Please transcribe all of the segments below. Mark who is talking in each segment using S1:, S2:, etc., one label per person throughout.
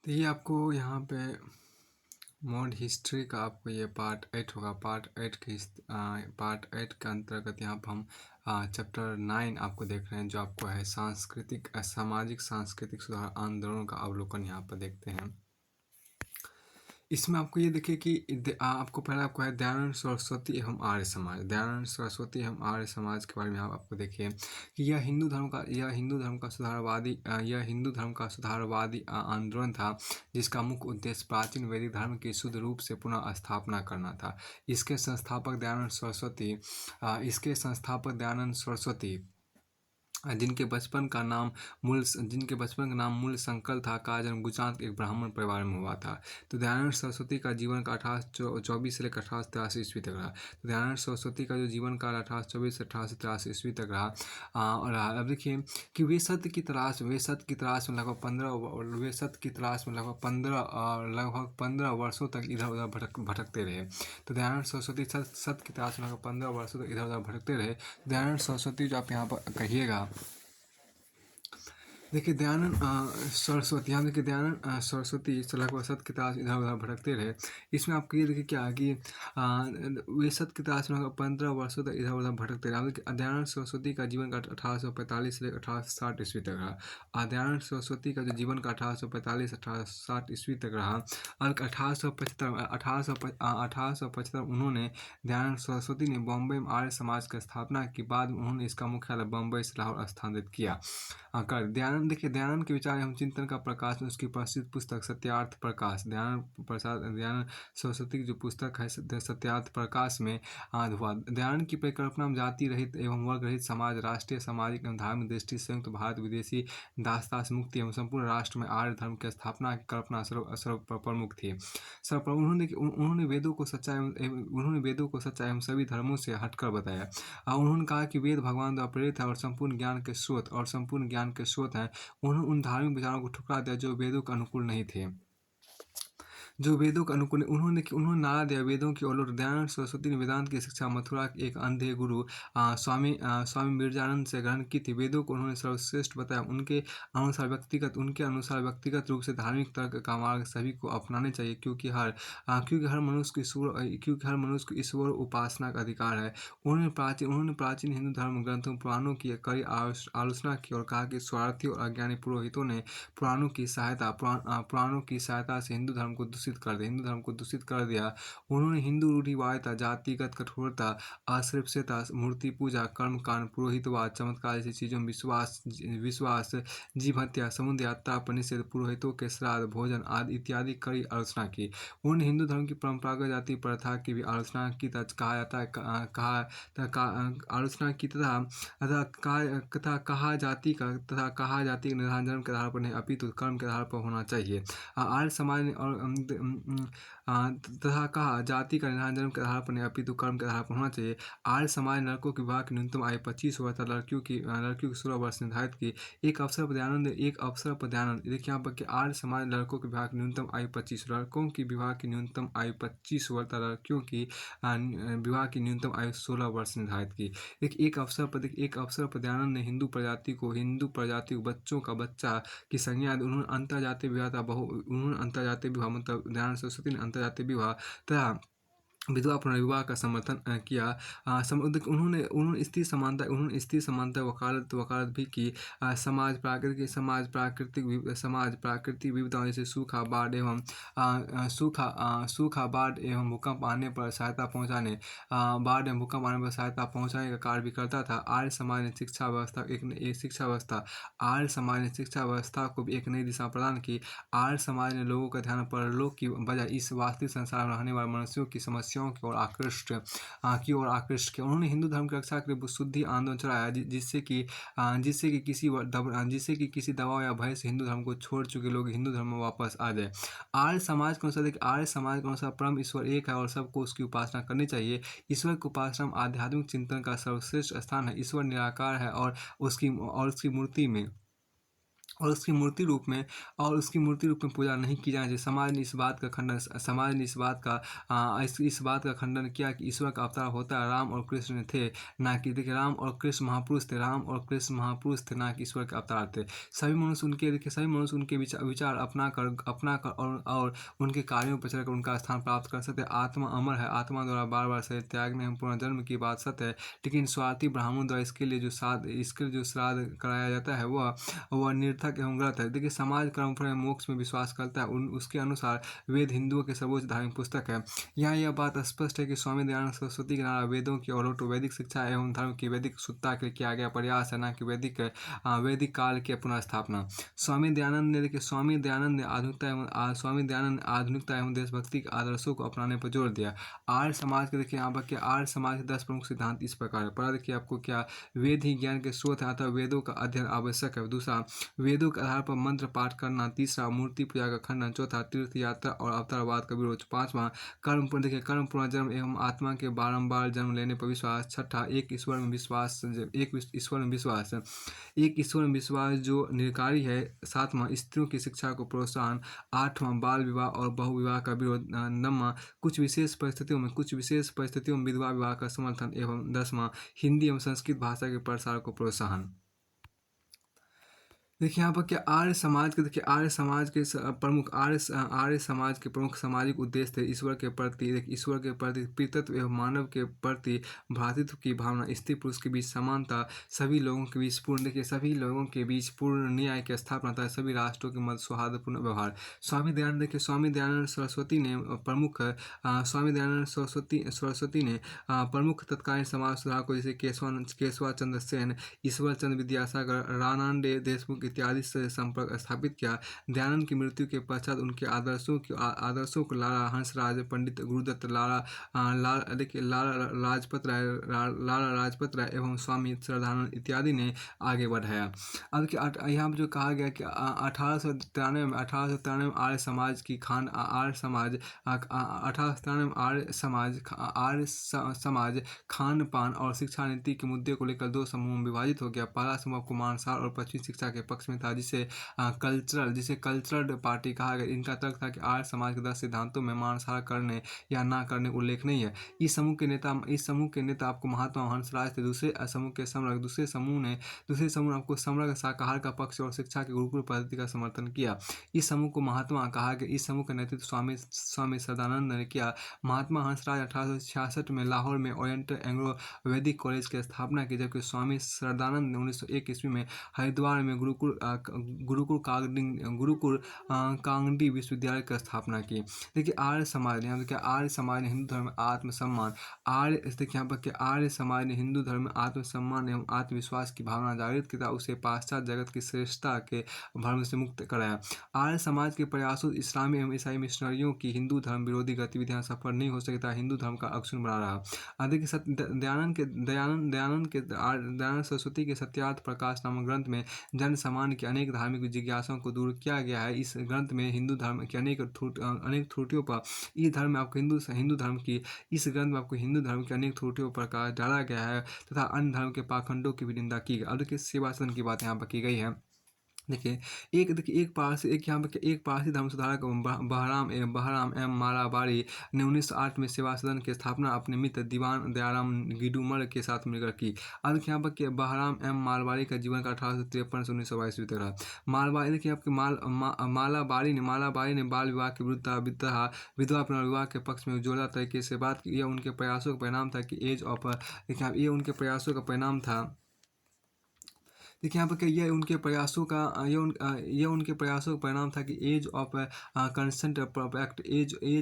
S1: तो ये आपको यहाँ पे मॉड हिस्ट्री का आपको ये पार्ट 8 होगा। पार्ट 8 के अंतर्गत यहाँ पर हम चैप्टर 9 आपको देख रहे हैं, जो आपको है सामाजिक सांस्कृतिक सुधार आंदोलनों का अवलोकन। यहाँ पर देखते हैं इसमें आपको ये देखिए कि आपको पहले आपको है दयानंद सरस्वती एवं आर्य समाज। दयानंद सरस्वती एवं आर्य समाज के बारे में आपको देखिए कि यह हिंदू धर्म का सुधारवादी आंदोलन था, जिसका मुख्य उद्देश्य प्राचीन वैदिक धर्म की शुद्ध रूप से पुनः स्थापना करना था। इसके संस्थापक दयानंद सरस्वती जिनके बचपन का नाम मूल शंकर था, का जन्म गुजरात के एक ब्राह्मण परिवार में हुआ था। तो दयानंद सरस्वती का जीवन का 1824 से लेकर 1883 ईस्वी तक रहा। तो दयानंद सरस्वती का जो जीवन काल 1824 से 1883 ईस्वी तक रहा। और अब देखिए कि वे सत्य की तलाश में लगभग 15 वर्षों तक इधर उधर भटकते रहे। तो दयानंद सरस्वती सत्य की तलाश में लगभग 15 वर्षों तक इधर उधर भटकते रहे। दयानंद सरस्वती जो आप यहाँ पर कहिएगा, देखिए दयानंद सरस्वती, यहाँ देखिए दयानंद सरस्वती लगभग सत्य की तलाश इधर उधर भटकते रहे। इसमें आपको ये देखिए क्या कि वे सत्य की तलाश में 15 वर्षों तक इधर उधर भटकते रहे। दयानंद सरस्वती का जीवन का 1845 से लेकर 1860 ईस्वी तक रहा। दयानंद सरस्वती का जो जीवन का 1845-1860 ईस्वी तक रहा। और 1875 उन्होंने दयानंद सरस्वती ने बॉम्बे में आर्य समाज की स्थापना के बाद उन्होंने इसका मुख्यालय बम्बई से लाहौर स्थानांतरित किया। दयानंद के विचार एवं चिंतन का प्रकाश में उसकी प्रसिद्ध पुस्तक सत्यार्थ प्रकाश, दयानंद सरस्वती की जो पुस्तक है सत्यार्थ प्रकाश में हुआ। दयानंद की परिकल्पना में जाति रहित एवं वर्ग रहित समाज, राष्ट्रीय सामाजिक एवं धार्मिक दृष्टि संयुक्त भारत विदेशी दासता से मुक्ति एवं संपूर्ण राष्ट्र में आर्य धर्म की स्थापना की कल्पना प्रमुख थी। उन्होंने वेदों को सच्चा एवं सभी धर्मों से हटकर बताया। उन्होंने कहा कि वेद भगवान द्वारा प्रेरित है और संपूर्ण ज्ञान के स्रोत हैं। उन्होंने उन धार्मिक विचारों को ठुकरा दिया जो वेदों के अनुकूल नहीं थे। उन्होंने नारा दिया वेदों की ओर। दयानंद सरस्वती ने वेदांत की शिक्षा मथुरा के एक अंधे गुरु स्वामी मिर्जानंद से ग्रहण की थी। वेदों को उन्होंने सर्वश्रेष्ठ बताया। उनके अनुसार व्यक्तिगत रूप से धार्मिक तर्क का मार्ग सभी को अपनाने चाहिए, क्योंकि हर मनुष्य को ईश्वर उपासना का अधिकार है। उन्होंने प्राचीन हिंदू धर्म ग्रंथों पुराणों की कड़ी आलोचना की और कहा कि स्वार्थी और अज्ञानी पुरोहितों ने पुराणों की सहायता से हिंदू धर्म को दूषित कर दिया। उन्होंने हिंदू रूढ़िवादिता, जातिगत कठोरता, अस्पृश्यता, मूर्ति पूजा, कर्मकांड, पुरोहितवाद, चमत्कार जैसी चीजों में विश्वास, जीव हत्या, समुद्र यात्रा पर निषेध, पुरोहितों के श्राद्ध, भोजन आदि इत्यादि कड़ी आलोचना की। उन्होंने हिंदू धर्म की परंपरागत जाति प्रथा की भी आलोचना की तथा कहा जाति का निर्धारण जन्म के आधार पर नहीं अपितु कर्म के आधार पर होना चाहिए। आर्य समाज ने तथा कहा जाति का निर्धारण जन्म के आधार पर नहीं अपितु कर्म के आधार पर होना चाहिए। आर्य समाज ने लड़कों के विवाह की न्यूनतम आयु 25 वर्ष तथा लड़कियों की 16 वर्ष निर्धारित की। एक अवसर पर दयानंद देखिए यहाँ पर कि आर्य समाज ने लड़कों के विवाह की न्यूनतम आयु 25, लड़कों की विवाह की न्यूनतम आयु 25 वर्ष तथा लड़कियों की विवाह की न्यूनतम आयु 16 वर्ष निर्धारित की। एक अवसर पर दयानंद ने हिंदू प्रजाति को बच्चों का बच्चा की संज्ञा दी। उन्होंने अंतरजातीय विवाह मतलब दयानंद सरस्वती ने अंतरजातीय विवाह तथा विधवा पुनर्विवाह का समर्थन किया। उन्होंने स्त्री समानता वकालत भी की। समाज प्राकृतिक विविधताओं जैसे सूखा बाढ़ एवं भूकंप आने पर सहायता पहुंचाने का कार्य भी करता था। आर्य समाज ने शिक्षा व्यवस्था को भी एक नई दिशा प्रदान की। आर्य समाज ने लोगों का ध्यान परलोक की बजाय इस वास्तविक संसार में रहने वाले मनुष्यों की समस्याओं की ओर आकृष्ट किया। उन्होंने हिंदू धर्म की रक्षा के लिए शुद्धि आंदोलन चलाया, जिससे कि किसी दबाव या भय से हिंदू धर्म को छोड़ चुके लोग हिंदू धर्म में वापस आ जाए। आर्य समाज के अनुसार परम ईश्वर एक है और सबको उसकी उपासना करनी चाहिए। ईश्वर की उपासना आध्यात्मिक चिंतन का सर्वश्रेष्ठ स्थान है। ईश्वर निराकार है और उसकी मूर्ति में और उसकी मूर्ति रूप में पूजा नहीं की जानी चाहिए। समाज ने इस बात का खंडन समाज ने इस बात का खंडन किया कि ईश्वर का अवतार होता है राम और कृष्ण थे, ना कि देखिए राम और कृष्ण महापुरुष थे, राम और कृष्ण महापुरुष थे, ना कि ईश्वर के अवतार थे। सभी मनुष्य उनके विचार अपना कर और उनके कार्यों पर चलकर उनका स्थान प्राप्त कर सकते हैं। आत्मा अमर है, आत्मा द्वारा बार बार शरीर त्यागने एवं पुनर्जन्म की बात सत्य है, लेकिन स्वार्थी ब्राह्मणों द्वारा इसके लिए जो श्राद्ध कराया जाता है वह निरर्थक एवं गलत है। देखिए समाज कर्म फल एवं मोक्ष में विश्वास करता है, उसके अनुसार वेद हिंदुओं के सर्वोच्च धार्मिक पुस्तक है। यहाँ यह बात स्पष्ट है कि स्वामी दयानंद सरस्वती के द्वारा वेदों की और वैदिक शिक्षा एवं धर्म की वैदिक शुद्धता के लिए किया गया प्रयास है, न कि वैदिक काल की पुनर्स्थापना। स्वामी दयानंद ने आधुनिकता एवं देशभक्ति के आदर्शों को अपनाने पर जोर दिया। आर्य समाज के देखिए यहाँ पर क्या आर्य समाज के 10 प्रमुख सिद्धांत इस प्रकार है। पहला देखिए आपको क्या, वेद ही ज्ञान के स्रोत है, अतः वेदों का अध्ययन आवश्यक है। दूसरा, वेदों के आधार पर मंत्र पाठ करना। तीसरा, मूर्ति पूजा का खंडन। चौथा, तीर्थ यात्रा और अवतारवाद का विरोध। पांचवा, कर्म पुनर्जन्म एवं आत्मा के बारंबार जन्म लेने पर विश्वास। छठा, एक ईश्वर में विश्वास जो निरकारी है। सातवां, स्त्रियों की शिक्षा को प्रोत्साहन। आठवां, बाल विवाह और बहुविवाह का विरोध। नौवां, कुछ विशेष परिस्थितियों में विधवा विवाह का समर्थन। एवं 10वां, हिंदी एवं संस्कृत भाषा के प्रसार को प्रोत्साहन। देखिए यहाँ पर क्या आर्य समाज के प्रमुख सामाजिक उद्देश्य थे। ईश्वर के प्रति पितृत्व एवं मानव के प्रति भ्रातृत्व की भावना, स्त्री पुरुष के बीच समानता, सभी लोगों के बीच पूर्ण न्याय की स्थापना तथा सभी राष्ट्रों के मध्य सौहार्दपूर्ण व्यवहार। स्वामी दयानंद सरस्वती ने प्रमुख तत्कालीन समाज सुधारकों जैसे केशवा चंद्र सेन, ईश्वर चंद्र विद्यासागर, रानाडे देशमुख इत्यादि से संपर्क स्थापित किया। दयानंद की मृत्यु के पश्चात उनके आदर्शों को लाला हंसराज, पंडित गुरुदत्त, लाला लाजपत राय एवं स्वामी श्रद्धानंद इत्यादि ने आगे बढ़ाया। अब यहाँ पर जो कहा गया कि 1893 में आर्य समाज खान पान और शिक्षा नीति के मुद्दे को लेकर दो समूह में विभाजित हो गया। पहला समूह को मांसाहार और पश्चिमी शिक्षा के पक्ष में था, जिसे कल्चरल पार्टी कहा गया। इनका तर्क था कि आर्य समाज के 10 सिद्धांतों में मांसाहार करने या ना करने उल्लेख नहीं है। इस समूह के नेता आपको महात्मा हंसराज थे। दूसरे समूह ने आपको समग्र शाकाहार का पक्ष और शिक्षा के गुरुकुल पद्धति का समर्थन किया। इस समूह को महात्मा कहा गया। इस समूह का नेतृत्व स्वामी सदानंद ने किया। महात्मा हंसराज 1866 में लाहौर में ओरिएंटल एंग्लो वैदिक कॉलेज की स्थापना की, जबकि स्वामी श्रद्धानंद ने 1901 ईस्वी में हरिद्वार में गुरुकुल कांगड़ी विश्वविद्यालय की स्थापना की। देखिए आर्य समाज ने हिंदू धर्म में आत्मसम्मान एवं आत्मविश्वास की भावना जागृत की तथा उसे पाश्चात्य जगत की श्रेष्ठता के भ्रम से मुक्त कराया। आर्य समाज के प्रयासों इस्लामी एवं ईसाई मिशनरियों की हिंदू धर्म विरोधी गतिविधियां सफल नहीं हो सकी, हिंदू धर्म का अक्षुण्ण बना रहा। दयानंद सरस्वती के सत्यार्थ प्रकाश नामक ग्रंथ में जन सामान्य की अनेक धार्मिक जिज्ञासाओं को दूर किया गया है। इस ग्रंथ में हिंदू धर्म की अनेक त्रुटियों पर इस ग्रंथ में आपको हिंदू धर्म की अनेक त्रुटियों पर प्रकाश डाला गया है तथा अन्य धर्म के पाखंडों की भी निंदा की गई। अब देखिए सेवा सदन की बात यहाँ पर की गई है। एक पारसी धर्म सुधारक बहराम एम मालाबारी ने 1908 में सेवा सदन की स्थापना अपने मित्र दीवान दयाराम गिडुमल के साथ मिलकर की। अब यहाँ पर बहराम एम मालाबारी का जीवन का 1853 से 1922 तक रहा। मालाबारी ने बाल विवाह के विरुद्ध विधवा पुनर्विवाह के पक्ष में जोरदार तरीके से बात की। यह उनके प्रयासों का परिणाम था कि देखिए यहाँ पर क्या यह उनके प्रयासों का परिणाम था कि एज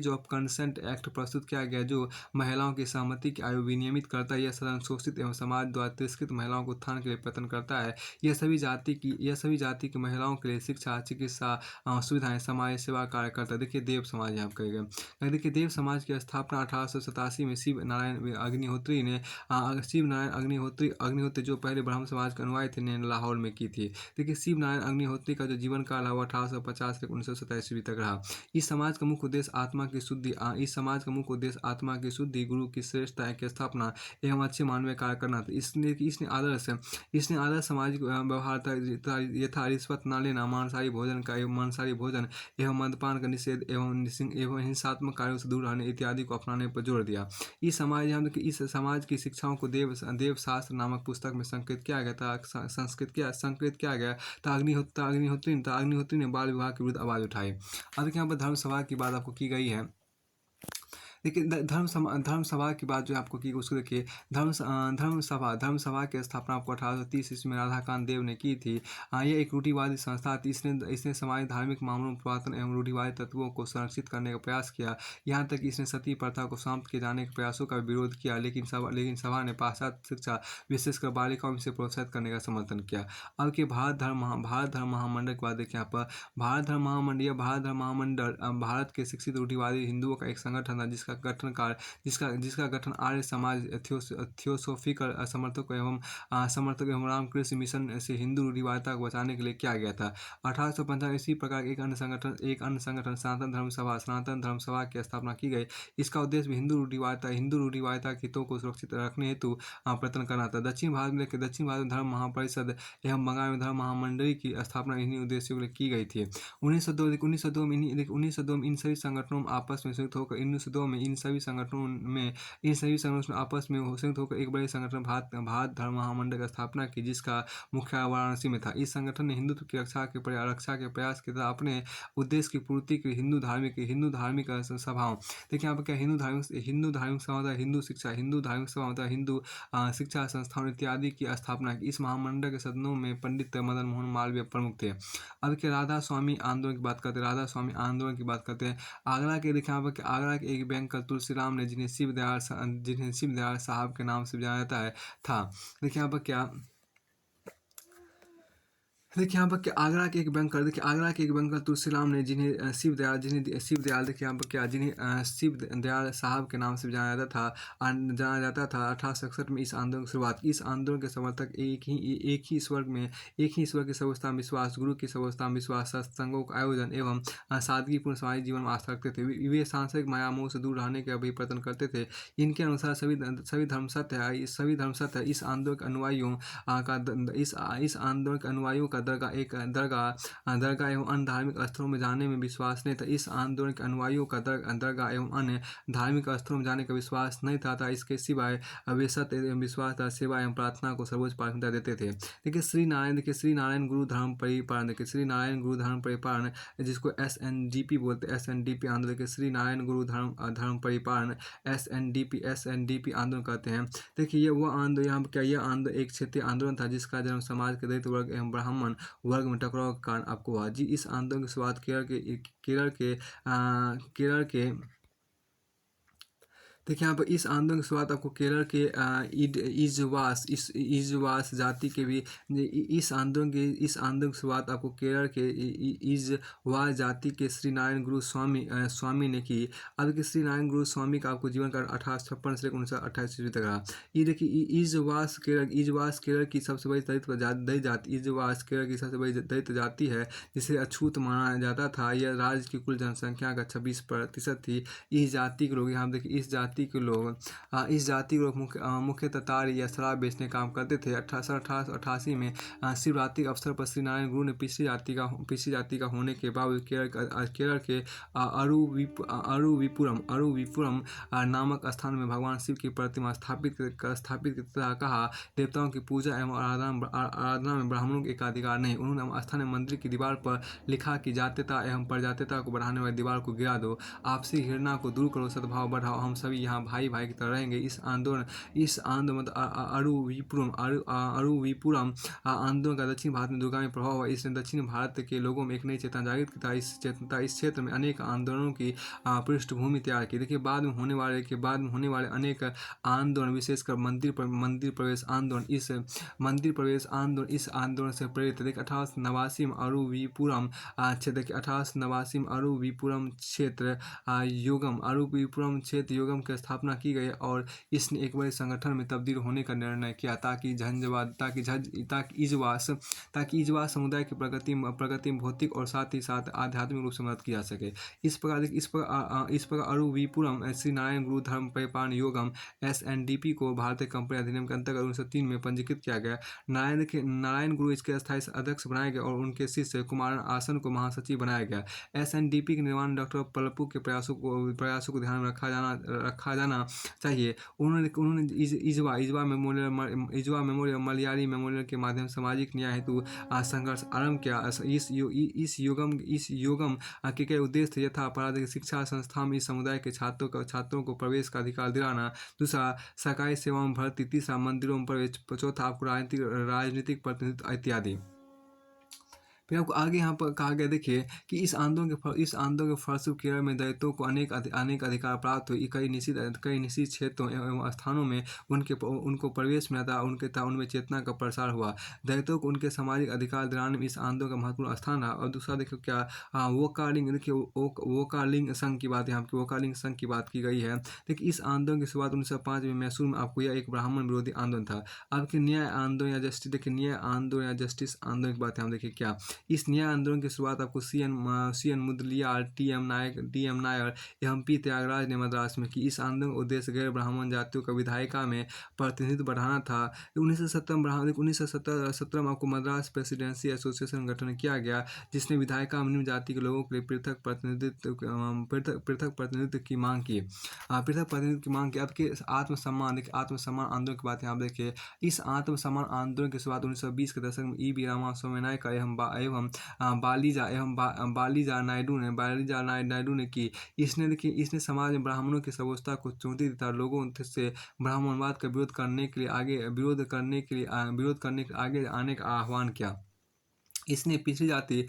S1: ऑफ कंसेंट एक्ट प्रस्तुत किया गया, जो महिलाओं की सहमति की आयु विनियमित करता है। यह सदन शोषित एवं समाज द्वारा तिरस्कृत महिलाओं को उत्थान के लिए प्रयत्न करता है। यह सभी जाति की महिलाओं के लिए शिक्षा, चिकित्सा सुविधाएं, समाज सेवा कार्य करता है। देखिए देव समाज यहाँ पर कहेगा। देखिए देव समाज की स्थापना 1887 में शिव नारायण अग्निहोत्री जो पहले ब्राह्मण समाज के अनुयायी थे, ने लाहौर में की थी। देखिए शिव नारायण अग्निहोत्री का जो जीवन काल है वो 1850 से 1927 ईस्वी तक रहा। इस समाज का मुख्य उद्देश्य आत्मा की शुद्धि इस समाज का मुख्य उद्देश्य आत्मा की शुद्धि, गुरु की श्रेष्ठता की स्थापना एवं अच्छे मानवीय कार्य करना था। इसने आदर्श सामाजिक व्यवहार यथा रिश्वत न लेना, मांसाहारी भोजन एवं मद्यपान का निषेध एवं हिंसात्मक कार्यों से दूर रहने इत्यादि को अपनाने पर जोर दिया। इस समाज की शिक्षाओं को देव शास्त्र नामक पुस्तक में संकलित किया गया था। अग्निहोत्री ने बाल विवाह के विरुद्ध आवाज उठाई। अब देखिए यहाँ पर धर्म सभा की बात आपको की गई है। देखिए धर्म सभा की बात जो आपको की उसको देखिए, धर्म सभा की स्थापना आपको 1830 ईस्वी में राधाकांत देव ने की थी। यह एक रूढ़िवादी संस्था थी। इसने समाज धार्मिक मामलों में पुरातन एवं रूढ़िवादी तत्वों को संरक्षित करने का प्रयास किया। यहाँ तक कि इसने सती प्रथा को समाप्त किए जाने के प्रयासों का विरोध किया, लेकिन सभा ने पाश्चात्य शिक्षा विशेषकर बालिकाओं में से प्रोत्साहित करने का समर्थन किया। अब के भारत धर्म महामंडल की बात देखिए यहाँ पर। भारत धर्म महामंडल भारत के शिक्षित रूढ़िवादी हिंदुओं का एक संगठन था, जिसका गठन आर्य समाज, थियोसोफिकल समर्थक एवं रामकृष्ण मिशन से हिंदू रूढ़िवादिता को बचाने के लिए किया गया था। 1855 इसी प्रकार एक अन्य संगठन सनातन धर्म सभा की स्थापना की गई। इसका उद्देश्य भी हिंदू रूढ़िवादिता के हितों को सुरक्षित रखने हेतु प्रयत्न करना था। दक्षिण भारत में धर्म महापरिषद एवं बंगाल में धर्म महामंडली की स्थापना इन्हीं उद्देश्यों के लिए की गई थी। 1902 में इन सभी संगठनों में आपस में संयुक्त होकर इन सभी संगठनों में आपस में संयुक्त होकर एक बड़े संगठन भारत धर्म महामंडल की स्थापना की, जिसका मुख्यालय वाराणसी में था। इस संगठन ने हिंदुत्व की रक्षा के प्रयास के तथा अपने उद्देश्य की पूर्ति के हिंदू धार्मिक सभाओं, देखिए यहाँ पर क्या हिंदू धार्मिक सभा, हिंदू धार्मिक सभा मतलब हिंदू शिक्षा संस्थान इत्यादि की स्थापना की। इस महामंडल के सदनों में पंडित मदन मोहन मालवीय प्रमुख थे। अब के राधा स्वामी आंदोलन की बात करते हैं। आगरा के एक बैंकर तुलसीराम ने, जिन्हें शिव दयाल साहब के नाम से जाना जाता है था। देखिए यहाँ पर क्या आगरा के एक बैंकर तुलसीराम ने, जिन्हें शिव दयाल साहब के नाम से जाना जाता था 1867 में इस आंदोलन की शुरुआत। इस आंदोलन के समर्थक एक ही ईश्वर की सर्वोच्चता में विश्वास, गुरु की सर्वोच्चता में विश्वास, सत्संगों का आयोजन एवं सादगीपूर्ण सामाजिक जीवन में आस्था रखते थे। वे सांसारिक मायामोह से दूर रहने का भी प्रयत्न करते थे। इनके अनुसार सभी धर्म सत्य है। इस आंदोलन के अनुयायियों का दरगाह एवं अन्य धार्मिक स्थलों में जाने में विश्वास नहीं था। इस आंदोलन के अनुयायियों का दरगाह एवं अन्य धार्मिक स्थलों में जाने का विश्वास नहीं था। इसके सिवाय वे सत्य एवं विश्वास तथा सेवा एवं प्रार्थना को सर्वोच्च प्राथमिकता देते थे। देखिए श्री नारायण गुरु धर्म परिपालन, जिसको SNDP बोलते हैं, SNDP आंदोलन के श्री नारायण गुरु धर्म परिपालन SNDP आंदोलन कहते हैं। देखिए यह आंदोलन एक क्षेत्रीय आंदोलन था, जिसका जन्म समाज के दलित वर्ग एवं ब्राह्मण वर्ग में टकराव के कारण आपको हुआ। जी इस आंदोलन की शुरुआत केरल के देखिए यहाँ पर इस आंदोलन की शुरुआत आपको केरल के इजवास जाति के भी इस आंदोलन की शुरुआत आपको केरल के इजवास जाति के श्री नारायण गुरु स्वामी ने की। अब के श्री नारायण गुरु स्वामी का आपको जीवन काल 1856 से 1928 ईस्वी तक रहा। ये देखिए इजवास केरल की सबसे बड़ी दलित जाति है, जिसे अछूत माना जाता था। यह राज्य की कुल जनसंख्या का 26% थी। इस जाति के लोग यहाँ देखिए इस जाति के लोग मुख्यतः तार या शराब बेचने काम करते थे। 1888 में शिवरात्रि के अवसर पर श्री नारायण गुरु ने पिछड़ी जाति का होने के बावजूद केरल के अरुविपुरम नामक स्थान में भगवान शिव की प्रतिमा स्थापित तथा कहा, देवताओं की पूजा एवं आराधना में ब्राह्मणों के अधिकार नहीं। उन्होंने स्थानीय मंदिर की दीवार पर लिखा कि जातीयता एवं प्रजातीयता को बढ़ाने वाली दीवार को गिरा दो, आपसी घृणा को दूर करो, सद्भाव बढ़ाओ, हम सभी यहाँ भाई की तरह रहेंगे। इस आंदोलन अरुविपुरम आंदोलन का दक्षिण भारत में दूरगामी प्रभाव हुआ। इसने दक्षिण भारत के लोगों में एक नई चेतना जागृत की था। इस क्षेत्र में अनेक आंदोलनों की पृष्ठभूमि तैयार की। देखिए बाद में होने वाले अनेक आंदोलन, विशेषकर मंदिर प्रवेश आंदोलन, इस आंदोलन से प्रेरित। देखिए 1889 में अरुविपुरम क्षेत्र योगम स्थापना की गई और इसने एक बड़े संगठन में तब्दील होने का निर्णय किया ताकि झंझवाद ताकि झज ताकि इजवा समुदाय की प्रगति में भौतिक और साथ ही साथ आध्यात्मिक रूप से मदद की जा सके। इस प्रकार अरुवीपुरम श्री नारायण गुरु धर्म परिपालन योगम SNDP को भारतीय कंपनी अधिनियम के अंतर्गत 1903 में पंजीकृत किया गया। नारायण गुरु इसके अस्थायी अध्यक्ष बनाए गए और उनके शिष्य कुमारन आसन को महासचिव बनाया गया। SNDP के निर्माण डॉक्टर पलपू के प्रयासों को ध्यान में रखा जाना चाहिए। उन्होंने इजवा मेमोरियल मलयाली मेमोरियल के माध्यम से सामाजिक न्याय हेतु संघर्ष आरंभ किया। इस योगम के कई उद्देश्य थे, यथा आपराधिक शिक्षा संस्था में इस समुदाय के छात्रों को प्रवेश का अधिकार दिलाना, दूसरा सरकारी सेवाओं में भर्ती, तीसरा मंदिरों में प्रवेश, चौथा आपको राजनीतिक प्रतिनिधित्व इत्यादि। फिर आपको आगे यहाँ पर कहा गया देखिए कि इस आंदोलन के फलस्वरूप केरल में दलितों को अनेक अधिकार प्राप्त हुए। कई निश्चित क्षेत्रों एवं स्थानों में उनको प्रवेश मिला था, उनमें चेतना का प्रसार हुआ। दलितों को उनके सामाजिक अधिकार दिलाने में इस आंदोलन का महत्वपूर्ण स्थान रहा। और दूसरा देखो क्या वोकालिंग संघ की बात, यहाँ पे वोकालिंग संघ की बात की गई है। देखिए इस आंदोलन की शुरुआत 1905 में मैसूर में आपको यह एक ब्राह्मण विरोधी आंदोलन था। आपके न्याय आंदोलन या जस्टिस आंदोलन की बात यहाँ देखिए क्या इस न्याय आंदोलन की शुरुआत आपको CN मुदलियार, TM नायर एवं P त्यागराज ने मद्रास में की। इस आंदोलन का उद्देश्य गैर ब्राह्मण जातियों का विधायिका में प्रतिनिधित्व बढ़ाना था। 1917 में आपको मद्रास प्रेसिडेंसी एसोसिएशन गठन किया गया, जिसने विधायिका में निम्न जाति के लोगों के लिए पृथक प्रतिनिधित्व की मांग की। आपके आत्मसम्मान आंदोलन की बात यहाँ देखिए। इस आत्मसम्मान आंदोलन की शुरुआत 1920 के दशक में EB रामास्वामी नायकर एवं बालीजा नायडू ने की। इसने समाज में ब्राह्मणों की सर्वोच्चता को चुनौती दी तथा लोगों से ब्राह्मणवाद का विरोध करने के लिए आगे आने का आह्वान किया। इसने पिछड़ी जाति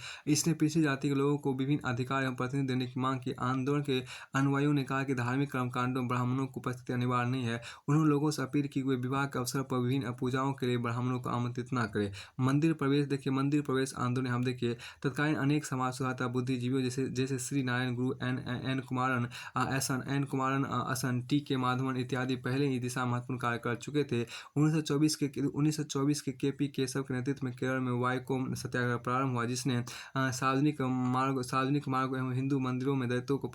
S1: के लोगों को विभिन्न अधिकार एवं प्रतिनिधि देने की मांग की। आंदोलन के अनुयायियों ने कहा कि धार्मिक कर्मकांडों में ब्राह्मणों की उपस्थिति अनिवार्य नहीं है। उन्होंने लोगों से अपील की वे विवाह के अवसर पर विभिन्न पूजाओं के लिए ब्राह्मणों को आमंत्रित न करें। मंदिर प्रवेश आंदोलन हम देखिए। तत्कालीन अनेक समाज सुधारता बुद्धिजीवियों जैसे श्री नारायण गुरु, एन कुमारन असन, TK माधवन इत्यादि पहले ही दिशा महत्वपूर्ण कार्य कर चुके थे। 1924 के KP केशव के नेतृत्व में केरल में वाईकोम सत्याग्रह प्रारंभ हुआ, जिसने सार्वजनिक मार्ग एवं हिंदू मंदिरों में दलितों को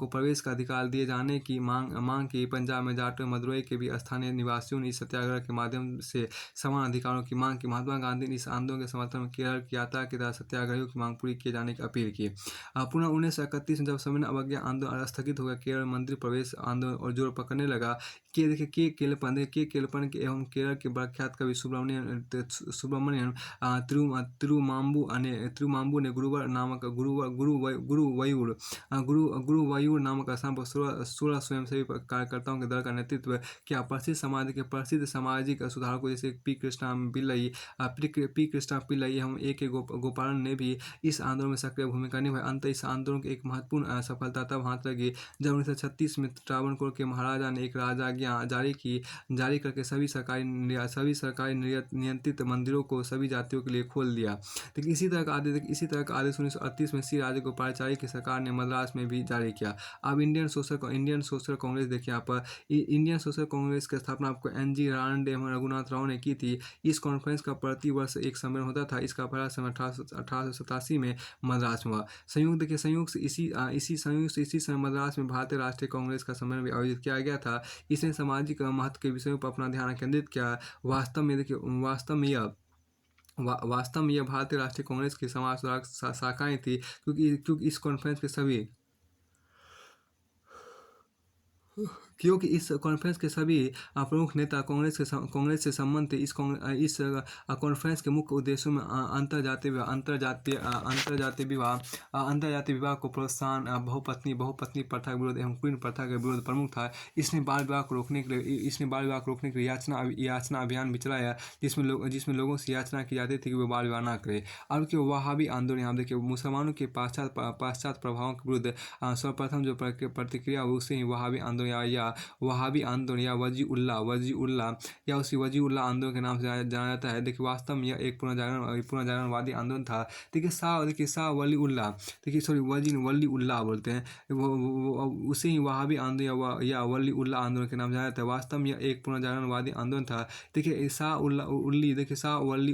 S1: प्रवेश का अधिकार दिए जाने की मांग की। पंजाब में जाटों मदुरई के भी स्थानीय निवासियों ने इस सत्याग्रह के माध्यम से समान अधिकारों की मांग की। महात्मा गांधी ने इस आंदोलन के समर्थन में केरल की यात्रा के द्वारा सत्याग्रहियों की मांग पूरी किए जाने की अपील की। पुनः 1931 में जब सविनय अवज्ञा आंदोलन स्थगित हो गया, केरल मंदिर प्रवेश आंदोलन और जोर पकड़ने लगा। के केलपन एवं केरल के प्रख्यात कवि सुब्रमण्यम तिरुमाम्बू ने गुरुवयूर नामक स्थान पर 16 स्वयंसेवी कार्यकर्ताओं के दल का नेतृत्व किया। प्रसिद्ध सामाजिक सुधारकों जैसे पी कृष्णा पिल्लई एवं AK गोपालन ने भी इस आंदोलन में सक्रिय भूमिका निभाई। अंत इस आंदोलन की एक महत्वपूर्ण सफलता तब हाथ लगी जब 1936 में त्रावणकोर के महाराजा ने एक राजाज्ञा जारी करके सभी सरकारी नियंत्रित मंदिरों को सभी जातियों के लिए खोल दिया। लेकिन इसी तरह का आदेश 1938 में श्री राजगोपालाचारी की सरकार ने मद्रास में भी जारी किया। अब इंडियन सोशल कांग्रेस देखिए। यहाँ पर इंडियन सोशल कांग्रेस की स्थापना आपको NG रानडे एवं रघुनाथ राव ने की थी। इस कॉन्फ्रेंस का प्रति वर्ष एक सम्मेलन होता था। इसका पहला समय 1887 में मद्रास में हुआ। संयुक्त इसी समय मद्रास में भारतीय राष्ट्रीय कांग्रेस का सम्मेलन भी आयोजित किया गया था। इसने सामाजिक महत्व के विषयों पर अपना ध्यान केंद्रित किया। वास्तव में यह भारतीय राष्ट्रीय कांग्रेस की समाज सुधारक शाखाएं थी, क्योंकि इस कॉन्फ्रेंस के सभी प्रमुख नेता कांग्रेस से संबंध थे। इस कॉन्फ्रेंस के मुख्य उद्देश्यों में अंतरजातीय विवाह को प्रोत्साहन, बहुपत्नी प्रथा के विरोध एवं क्वीन प्रथा के विरोध प्रमुख था। इसने बाल विवाह को रोकने के लिए याचना अभियान भी चलाया, जिसमें लोगों से याचना की जाती थी कि वे बाल विवाह न करें। अब के वहाबी आंदोलन यहाँ देखिए। मुसलमानों के पाश्चात्य प्रभावों के विरुद्ध सर्वप्रथम जो प्रतिक्रिया हुई उसे ही वहाबी आंदोलन या वहाबी आंदोलन या वजी उल्लाह या उसी वजी उल्लाह आंदोलन के नाम से जाना जाता है। देखिए वास्तव में यह एक पुनर्जागरणवादी आंदोलन था। देखिए शाह वली उल्लाह, देखिए सॉरी वली उल्लाह बोलते हैं, उसे ही वहाबी आंदोलन या वली उल्लाह आंदोलन के नाम जाना जाता है। वास्तव में यह एक पुनर्जागरणवादी आंदोलन था। देखिए शाह वली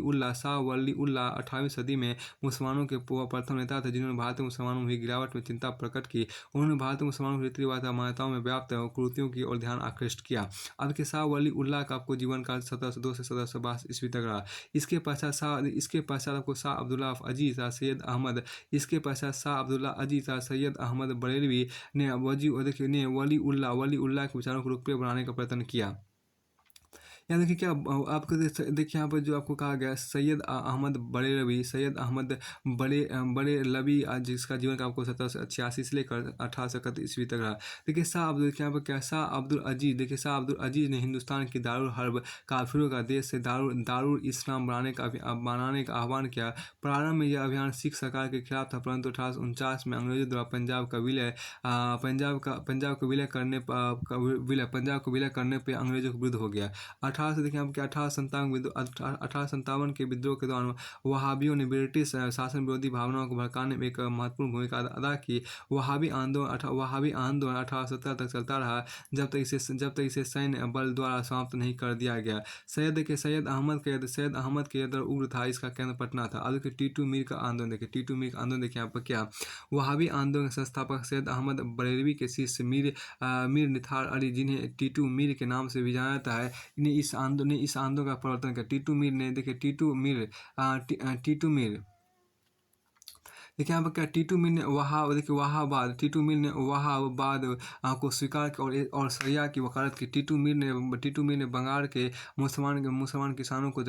S1: उल्लाह 18वीं सदी में मुसलमानों के प्रथम नेता थे, जिन्होंने भारतीय मुसलमानों में हुई गिरावट में चिंता प्रकट की। उन्होंने भारतीय मुसलमानों की रीति रिवाज मान्यताओं में व्याप्त कुरीतियों की ओर ध्यान आकृष्ट किया। अब के शाह वली उल्लाह का आपको जीवन काल 1702 से 1722 तक रहा। इसके पश्चात आपको शाह अब्दुल्ला अजीज शाह सैयद अहमद, इसके पश्चात शाह अब्दुल्ला अजीज शाह सैयद अहमद बरेलवी ने वली उल्लाह के विचारों को लोकप्रिय बनाने का प्रयत्न किया। यहाँ देखिए क्या आपको देखिए यहाँ पर जो आपको कहा गया सैयद अहमद बरेलवी जिसका जीवन का आपको 1786 से लेकर 1831 तक रहा। देखिए यहाँ पर क्या शाह अब्दुल अजीज, देखिए शाह अब्दुल अजीज ने हिंदुस्तान की दारुल हर्ब काफिरों का देश से दारुल इस्लाम बनाने का आह्वान किया। प्रारंभ में यह अभियान सिख सरकार के खिलाफ था, परंतु 1849 में अंग्रेजों द्वारा पंजाब को विलय करने पर अंग्रेजों के विरुद्ध हो गया। 1857 के विद्रोह के दौरान वहाबियों ने ब्रिटिश शासन विरोधी भावनाओं को भड़काने में एक महत्वपूर्ण भूमिका अदा की। वहाबी आंदोलन 1870 तक चलता रहा, जब तक इसे सैन्य बल द्वारा समाप्त नहीं कर दिया गया। सैयद अहमद के यह दल उग्र था, इसका केंद्र पटना था। अब टीटू मीर का आंदोलन देखिए, यहाँ पर क्या वहाबी आंदोलन के संस्थापक सैयद अहमद बरेलवी के शिष्य मीर निथार अली, जिन्हें टीटू मीर के नाम से भी जाना जाता है, ने इस आंदोलन का प्रवर्तन किया। टीटू मीर देखिए यहाँ पर क्या टीटू मीर ने वहाबाद को स्वीकार किया और शरिया की वकालत की। टीटू मीर ने बंगाल के मुसलमान किसानों को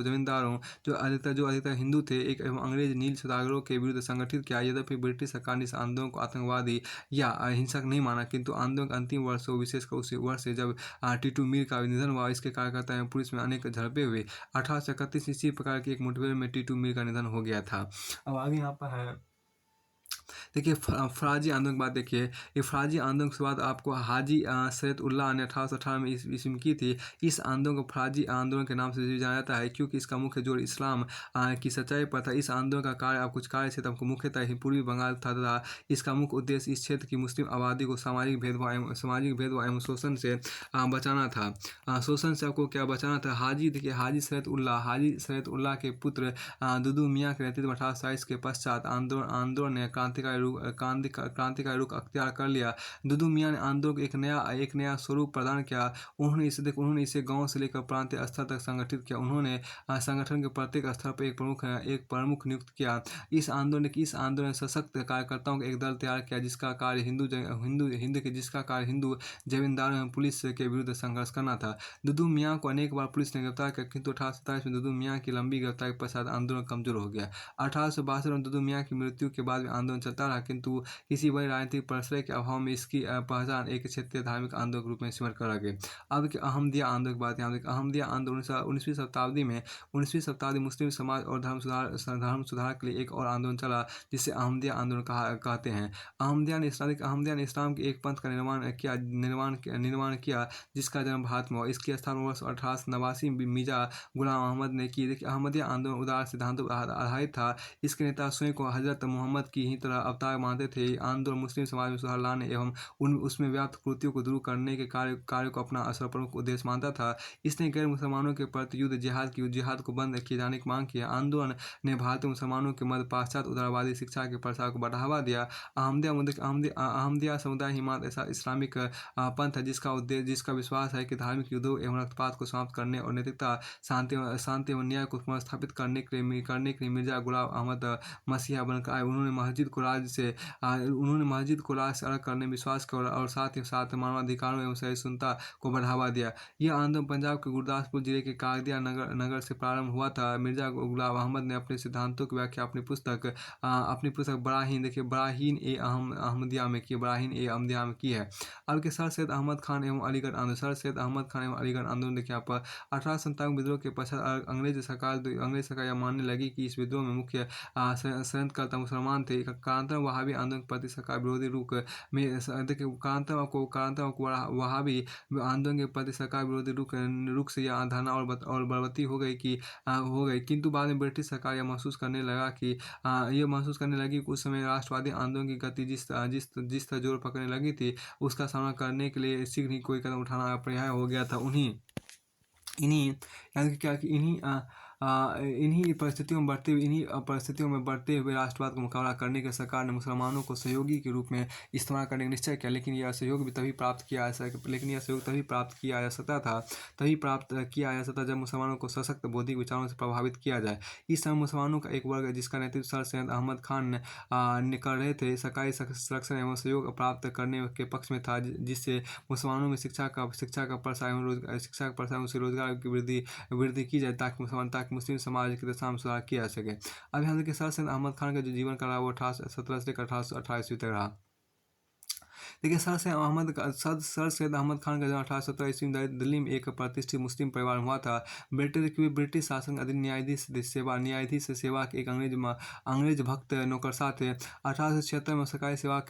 S1: जमींदारों जो अधिकतर हिंदू थे एवं अंग्रेज नील सौदागरों के विरुद्ध संगठित किया। यद्यपि ब्रिटिश सरकार ने इस आंदोलन को आतंकवादी या अहिंसक नहीं माना, किंतु आंदोलन के अंतिम वर्षों, विशेषकर उसी वर्ष से जब टीटू मीर का निधन हुआ, इसके कार्यकर्ता एवं पुलिस में अनेक झड़पें हुई। 1831 इसी प्रकार की एक मुठभेड़ में टीटू मीर का निधन हो गया था। अब आगे यहाँ पर है देखिए फराजी आंदोलन की बात। देखिए ये फराजी आंदोलन के बाद आपको हाजी सैयद उल्लाह ने 1818 में ईस्वी में की थी। इस आंदोलन को फराजी आंदोलन के नाम से भी जाना जाता है, क्योंकि इसका मुख्य जोर इस्लाम की सच्चाई पर था। इस आंदोलन का कुछ कार्य क्षेत्र आपको मुख्यतः पूर्वी बंगाल था तथा इसका मुख्य उद्देश्य इस क्षेत्र की मुस्लिम आबादी को सामाजिक भेदभाव एवं शोषण से बचाना था। शोषण से आपको क्या बचाना था। हाजी सैयद उल्लाह के पुत्र दुदू मियाँ के नेतृत्व में 1827 के पश्चात आंदोलन ने क्रांतिकारी रुख अख्तियार कर लिया। दुदू मियाँ ने आंदोलन को एक नया स्वरूप प्रदान किया। उन्होंने इसे गांव से लेकर प्रांतीय स्तर तक संगठित किया। उन्होंने संगठन के प्रत्येक स्तर पर एक प्रमुख नियुक्त किया। इस आंदोलन ने सशक्त कार्यकर्ताओं का एक दल तैयार किया, जिसका कार्य हिंदू जमींदारों एवं पुलिस के विरुद्ध संघर्ष करना था। दुदू मियाँ को अनेक बार पुलिस ने गिरफ्तार किया, किंतु 1827 में दुदू मियाँ की लंबी गिरफ्तारी के पश्चात आंदोलन कमजोर हो गया। 1862 में दुदू मियाँ की मृत्यु के बाद भी आंदोलन चलता रहा, किंतु किसी बड़े राजनीतिक प्रश्रय के अभाव में इसकी पहचान एक क्षेत्रीय धार्मिक आंदोलन के रूप में सिमट कर गए। अब अहमदिया आंदोलन की बात। अहमदिया आंदोलन 19वीं शताब्दी मुस्लिम समाज और धर्म सुधार के लिए एक और आंदोलन चला, जिसे अहमदिया आंदोलन कहते हैं। अहमदिया ने इस्लाम के एक पंथ का निर्माण किया जिसका जन्म भारत में हुआ। इसकी स्थापना वर्ष 1889 में मिर्जा गुलाम अहमद ने की। देखिए अहमदिया आंदोलन उदार सिद्धांतों पर आधारित था। इसके नेता स्वयं को हजरत मोहम्मद की ही तरह अवतार मानते थे। आंदोलन मुस्लिम समाज में सुधार लाने एवं उसमें व्याप्त कुरीतियों को दूर करने के कार्य को अपना प्रमुख उद्देश्य मानता था। इसने गैर मुसलमानों के प्रति युद्ध जिहाद को बंद किए जाने की मांग की। आंदोलन ने भारतीय मुसलमानों के मध्य पाश्चात्य उदारवादी शिक्षा के प्रसार को बढ़ावा दिया। अहमदिया समुदाय ही मात्र ऐसा इस्लामिक पंथ है जिसका विश्वास है कि धार्मिक युद्धों एवं रक्तपात को समाप्त करने और नैतिकता, शांति एवं न्याय को पुनर्स्थापित करने के लिए मिर्जा गुलाम अहमद मसीहा बनकर आए। उन्होंने मस्जिद को राज्य से उन्होंने मस्जिद को राज से अलग करने में विश्वास किया और साथ ही साथ मानवाधिकारों एवं सहिष्णुता को बढ़ावा दिया। यह आंदोलन पंजाब के गुरदासपुर जिले के कागदिया नगर से प्रारंभ हुआ था। मिर्जा गुलाम अहमद ने अपने सिद्धांतों की व्याख्या अपनी पुस्तक बराहीन, देखिए बराहीन ए अहमदिया में की, बराहीन ए अहमदिया में की है। अब के सर सैयद अहमद खान एवं अलीगढ़ आंदोलन, सर सैयद अहमद खान एवं अलीगढ़ आंदोलन देखिए यहाँ पर 1857 विद्रोह के पश्चात अंग्रेज सरकार यह मानने लगी कि इस विद्रोह में मुख्य षड्यंत्रकर्ता मुसलमान थे। कालांतर वहाबी आंदोलन के प्रति सरकार विरोधी रुख में देखिए कालांतर को वहाबी आंदोलन के प्रति सरकार विरोधी रुख से यह धारणा और बलवती हो गई, किंतु बाद में ब्रिटिश सरकार यह महसूस करने लगी कि उस समय राष्ट्रवादी आंदोलन की गति जिस तरह जोर पकड़ने लगी थी, उसका सामना करने के लिए शीघ्र ही कोई कदम उठाना अनिवार्य हो गया था। इन्हीं यानी कि क्या कि इन्हीं परिस्थितियों में बढ़ते हुए राष्ट्रवाद का मुकाबला करने के सरकार ने मुसलमानों को सहयोगी के रूप में इस्तेमाल करने का निश्चय किया। लेकिन यह सहयोग तभी प्राप्त किया जा सकता जब मुसलमानों को सशक्त बौद्धिक विचारों से प्रभावित किया जाए। इस समय मुसलमानों का एक वर्ग जिसका नेतृत्व सर सैयद अहमद खान कर रहे थे, सरकारी संरक्षण एवं सहयोग प्राप्त करने के पक्ष में था, जिससे मुसलमानों में शिक्षा का प्रसार उनसे रोजगार की वृद्धि की जाए, ताकि मुस्लिम समाज की दशा में सुधार किया जा सके। अब यहाँ देखिए सर सैयद अहमद खान का जो जीवन का रहा वो 1817 से 1818 ईस्वी तक रहा। देखिए सर सैयद अहमद खान का जन्म 1817 ईस्वी में दिल्ली में एक प्रतिष्ठित मुस्लिम परिवार में हुआ था। ब्रिटिश शासन अधीन न्यायाधीश सेवा के एक अंग्रेज भक्त नौकरशाह थे। 1876 में सरकारी सेवा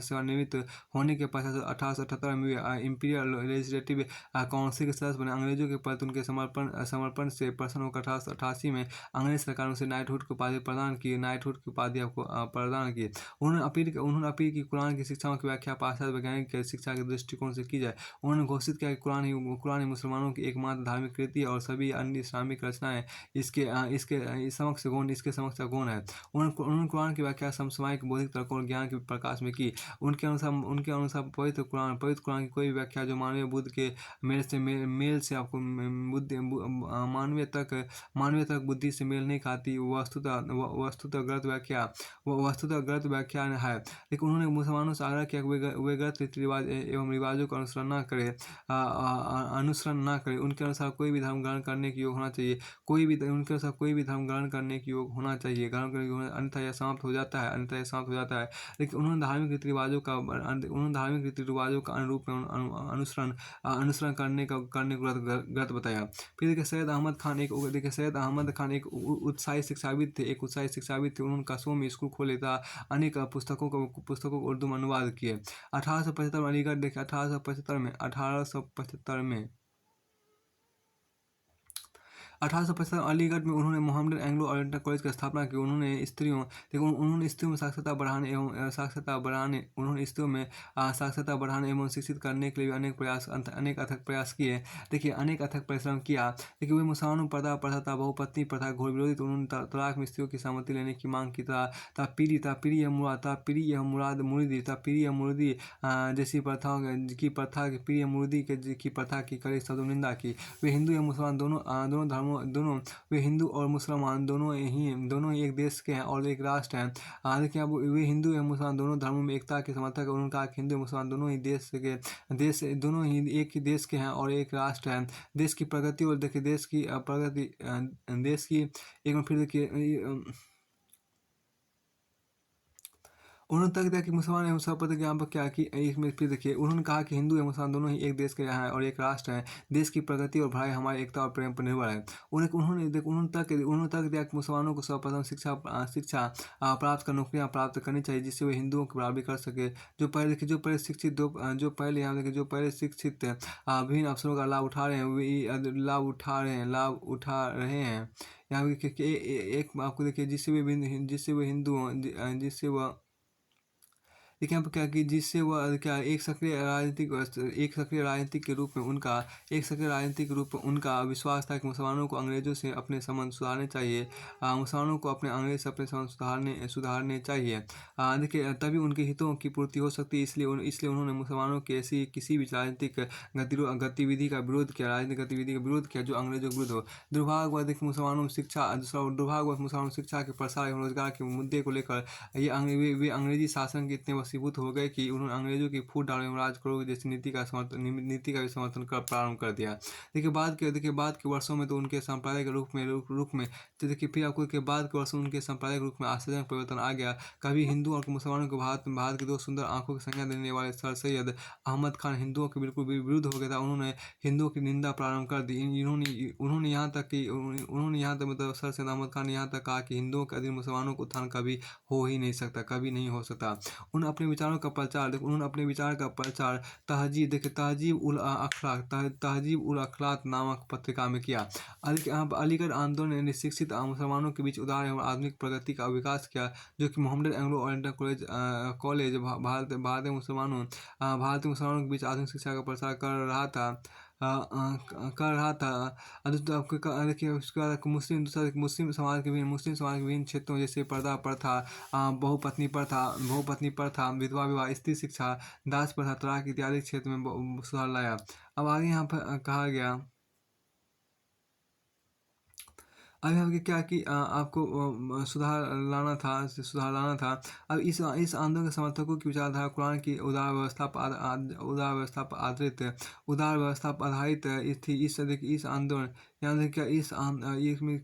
S1: से निवृत्त होने के पश्चात 1878 में इंपीरियल लेजिस्लेटिव काउंसिल के सदस्य बने। अंग्रेजों के प्रति उनके समर्पण से प्रसन्न होकर 1888 में अंग्रेज सरकार ने उसे नाइटहुड की उपाधि प्रदान की। उन्होंने अपील की कुरान की शिक्षाओं की व्याख्या पाश्चात्य वैज्ञानिक शिक्षा के दृष्टिकोण से की जाए। उन्होंने घोषित किया कि कुरान ही मुसलमानों की एकमात्र धार्मिक कृति और सभी अन्य इस्लामिक रचनाएं इसके समक्ष गौण है। उन्होंने कुरान की व्याख्या समसामयिक बौद्धिक तर्कों और ज्ञान के प्रकाश में की। उनके अनुसार पवित्र कुरान की कोई व्याख्या जो मानवीय बुद्ध के मेल से आपको मानवीय तक बुद्धि से मेल नहीं खाती, वस्तुतः गलत व्याख्या है। लेकिन उन्होंने मुसलमानों से आग्रह किया कि वे गलत रीति रिवाज एवं रिवाजों का अनुसरण न करें। उनके अनुसार कोई भी धर्म ग्रहण करने के योग होना चाहिए, अन्यथा यह समाप्त हो जाता है। लेकिन उन्होंने धार्मिक रीति रिवाजों का अनुसरण करने को गलत बताया। फिर देखिए सैयद अहमद खान एक उत्साही शिक्षाविद थे। उन्होंने कस्बों में स्कूल खोले तथा अनेक पुस्तकों को उर्दू में अनुवाद किए। 1875 में अलीगढ़ देखिए 1875 अलीगढ़ में उन्होंने मोहम्मदन एंग्लो ओरिएंटल कॉलेज की स्थापना की। उन्होंने स्त्रियों में साक्षरता बढ़ाने एवं शिक्षित करने के लिए अनेक अथक प्रयास किए। देखिए अनेक अथक परिश्रम किया। देखिए वे मुसलमानों पर्दा प्रथा, बहुपत्नी प्रथा घोर विरोधी। उन्होंने तलाक में स्त्रियों की सहमति लेने की मांग की तथा पीरी मुरीदी जैसी प्रथा की कड़ी शब्दों में निंदा की। वे हिंदू एवं मुसलमान वे हिंदू और मुसलमान दोनों ही एक देश के हैं और एक राष्ट्र हैं। देखिए अब वे हिंदू एवं मुसलमान दोनों धर्मों में एकता के समर्थक हैं। उन्होंने कहा कि हिंदू एवं मुसलमान दोनों ही एक ही देश के हैं और एक राष्ट्र हैं। देश की प्रगति और देखिए एक बार फिर देखिए उन्होंने तर्क दिया कि मुसलमान एवं सर्वप्रथम यहाँ पर क्या कि एक में फिर देखिए उन्होंने कहा कि हिंदू एवं मुसलमान दोनों ही एक देश के हैं और एक राष्ट्र हैं। देश की प्रगति और भलाई हमारी एकता और प्रेम पर निर्भर है। उन्होंने तर्क दिया कि मुसलमानों को सर्वप्रथम शिक्षा प्राप्त कर नौकरियाँ प्राप्त करनी चाहिए, जिससे वे हिंदुओं की बराबरी कर सके। जो पहले शिक्षित विभिन्न अवसरों का लाभ उठा रहे हैं यहाँ एक आपको देखिए जिससे वे देखिए यहाँ पे क्या कि जिससे वह क्या एक सक्रिय राजनीतिक के रूप में उनका एक सक्रिय राजनीतिक के रूप में उनका विश्वास था कि मुसलमानों को अंग्रेज़ों से अपने संबंध सुधारने चाहिए। मुसलमानों को अपने अंग्रेज़ से अपने संबंध सुधारने सुधारने चाहिए। देखिए तभी उनके हितों की पूर्ति हो सकती है, इसलिए उन्होंने मुसलमानों की ऐसी किसी भी राजनीतिक गतिविधि का विरोध किया, राजनीतिक गतिविधि का विरोध किया जो अंग्रेज़ों के विरुद्ध हो। दुर्भाग्यवश देखिए मुसलमानों में शिक्षा दूसरा दुर्भाग्यवश मुसलमानों में शिक्षा के प्रसार एवं रोजगार के मुद्दे को लेकर वे अंग्रेजी शासन के इतने वशीभूत हो गए कि उन्होंने अंग्रेजों की फूट डालो एवं राज करो जैसी नीति का भी समर्थन कर प्रारंभ कर दिया। देखिए बाद के वर्षों में तो उनके सांप्रदायिक रूप में तो देखिए फिर आपको के बाद के वर्षों में उनके सांप्रदायिक रूप में आश्चर्यजनक परिवर्तन आ गया। कभी हिंदू और मुसलमानों को भारत की दो सुंदर आंखों की संख्या देने वाले सर सैयद अहमद खान हिंदुओं के बिल्कुल विरुद्ध हो गया था। उन्होंने हिंदुओं की निंदा प्रारंभ कर दी। उन्होंने यहाँ तक मतलब सर सैयद अहमद खान ने यहाँ तक कहा कि हिंदुओं के अधीन मुसलमानों का उत्थान कभी हो ही नहीं सकता, कभी नहीं हो सकता। उन्होंने अपने विचार का प्रचार तहजीब उल अखलाक नामक पत्रिका में किया। अलीगढ़ आंदोलन ने शिक्षित मुसलमानों के बीच उदार एवं आधुनिक प्रगति का विकास किया, जो कि मोहम्मद एंग्लो ओरिएंटल कॉलेज भारतीय मुसलमानों के बीच आधुनिक शिक्षा का प्रसार कर रहा था। देखिए उसके बाद मुस्लिम समाज के विभिन्न क्षेत्रों जैसे पर्दा प्रथा, बहुपत्नी प्रथा, विधवा विवाह, स्त्री शिक्षा, दास प्रथा, तलाक इत्यादि क्षेत्र में सुधार लाया। अब आगे यहाँ पर कहा गया अभी आगे क्या कि आपको सुधार लाना था। अब इस आंदोलन के समर्थकों की विचारधारा कुरान की उदार व्यवस्था पर आधारित थी। इस आंदोलन यहाँ देखिए क्या इस आंदोलन